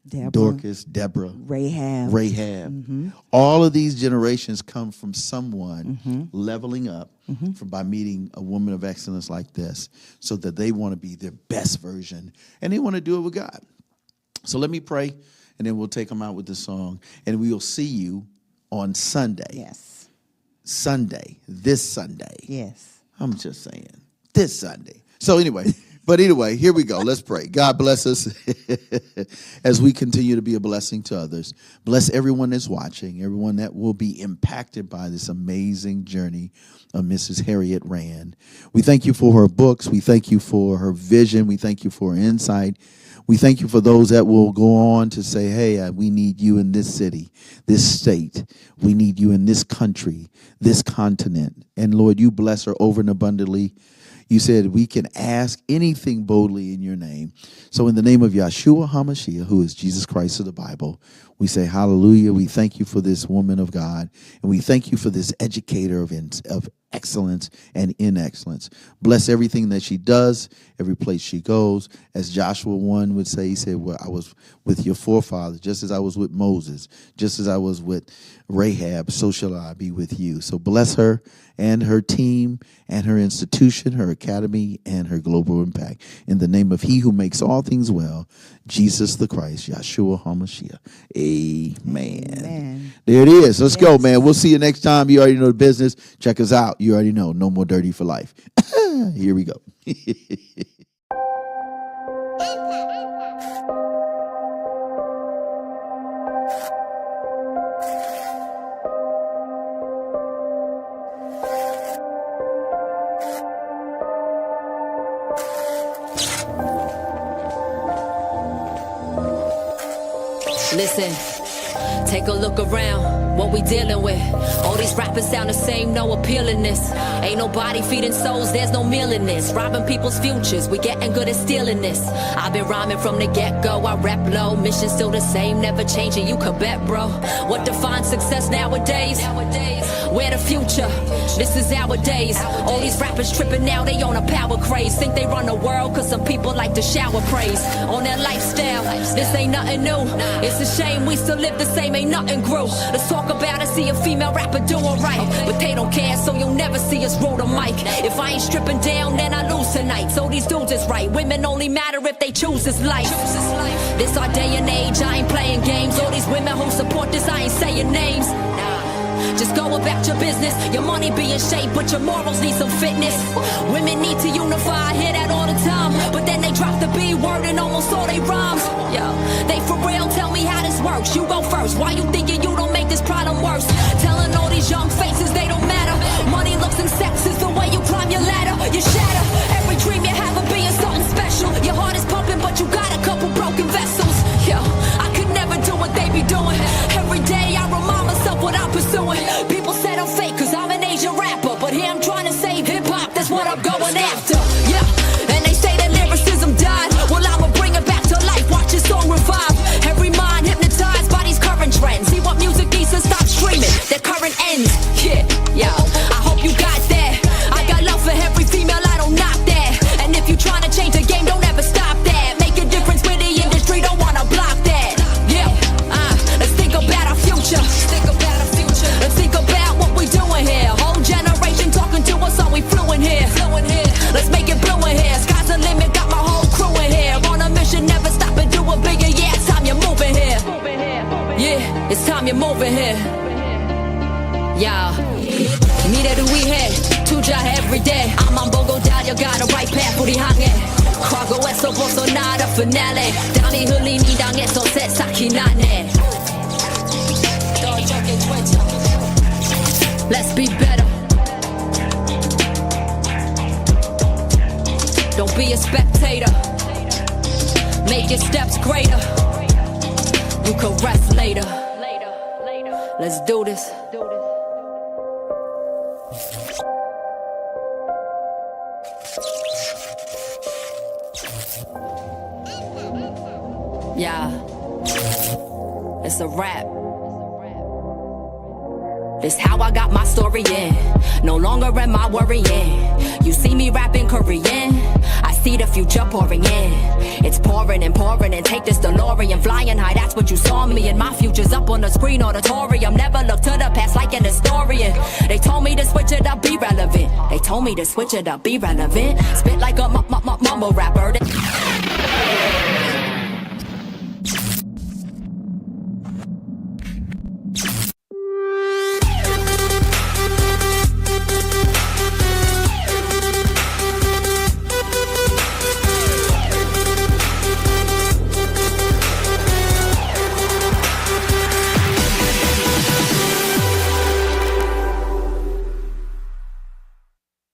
Deborah, Dorcas, Deborah, Rahab. Mm-hmm. All of these generations come from someone leveling up by meeting a woman of excellence like this, so that they want to be their best version, and they want to do it with God. So let me pray, and then we'll take them out with the song, and we will see you on Sunday. Yes. This Sunday. Yes. I'm just saying, this Sunday. So anyway, here we go. Let's pray. God bless us as we continue to be a blessing to others. Bless everyone that's watching, everyone that will be impacted by this amazing journey of Mrs. Harriett Rand. We thank you for her books. We thank you for her vision. We thank you for her insight. We thank you for those that will go on to say, hey, we need you in this city, this state. We need you in this country, this continent. And Lord, you bless her over and abundantly. You said we can ask anything boldly in your name. So in the name of Yahshua HaMashiach, who is Jesus Christ of the Bible, we say hallelujah. We thank you for this woman of God, and we thank you for this educator of excellence and in excellence. Bless everything that she does, every place she goes. As Joshua 1 would say, he said, well, I was with your forefathers, just as I was with Moses, just as I was with Rahab, so shall I be with you. So bless her and her team and her institution, her academy, and her global impact. In the name of he who makes all things well, Jesus the Christ, Yahshua HaMashiach. Amen. Amen. There it is. Let's go, man. We'll see you next time. You already know the business. Check us out. You already know. No More Dirty for life. Here we go. Listen, take a look around, what we dealing with. All these rappers sound the same, no appealingness. Ain't nobody feeding souls, there's no meal in this. Robbing people's futures, we getting good at stealing this. I've been rhyming from the get-go, I rap low. Mission still the same, never changing, you can bet, bro. What defines success nowadays? We're the future, this is our days. All these rappers tripping now, they on a power craze. Think they run the world, cause some people like to shower praise on their lifestyle. This ain't nothing new, it's a shame we still live the same, ain't nothing grew. Let's talk about it, see a female rapper doing right. But they don't care, so you'll never see us roll the mic. If I ain't stripping down, then I lose tonight. So these dudes is right, women only matter if they choose this life. This our day and age, I ain't playing games. All these women who support this, I ain't saying names. Just go about your business. Your money be in shape, but your morals need some fitness. Women need to unify, I hear that all the time. But then they drop the B word and almost all they rhymes. Yo, they for real, tell me how this works. You go first, why you thinking you don't make this problem worse? Telling all these young faces they don't matter. Money, looks, and sex is the way you climb your ladder. You shatter every dream you have of being something special. Your heart is pumping, but you got a couple broken vessels. Yo, I could never do what they be doing. Every day I remind myself what I'm pursuing. People said I'm fake cause I'm an Asian rapper, but here I'm trying to save hip-hop, that's what I'm going after. Yeah, and they say that lyricism died. Well, I'ma bring it back to life, watch this song revive. Every mind hypnotized by these current trends. See what music needs to stop streaming, their current ends. It's time you're moving here. Yeah. Mira du we here. Tuja every day. I'm on Bogo down, you got a right path. 우리 향해. 과거에서 벗어나다 finale. 땀이 흘린 이 땅에서 새싹이 나네. Let's be better. Don't be a spectator. Make your steps greater. You can rest later. Let's do this. Yeah, it's a rap. This how I got my story in. No longer am I worrying. You see me rapping Korean, I see the future pouring in. It's pouring and pouring and take this DeLorean flying high, that's what you saw me. And my future's up on the screen auditorium. Never look to the past like an historian. They told me to switch it up, be relevant. They told me to switch it up, be relevant. Spit like a mumble rapper.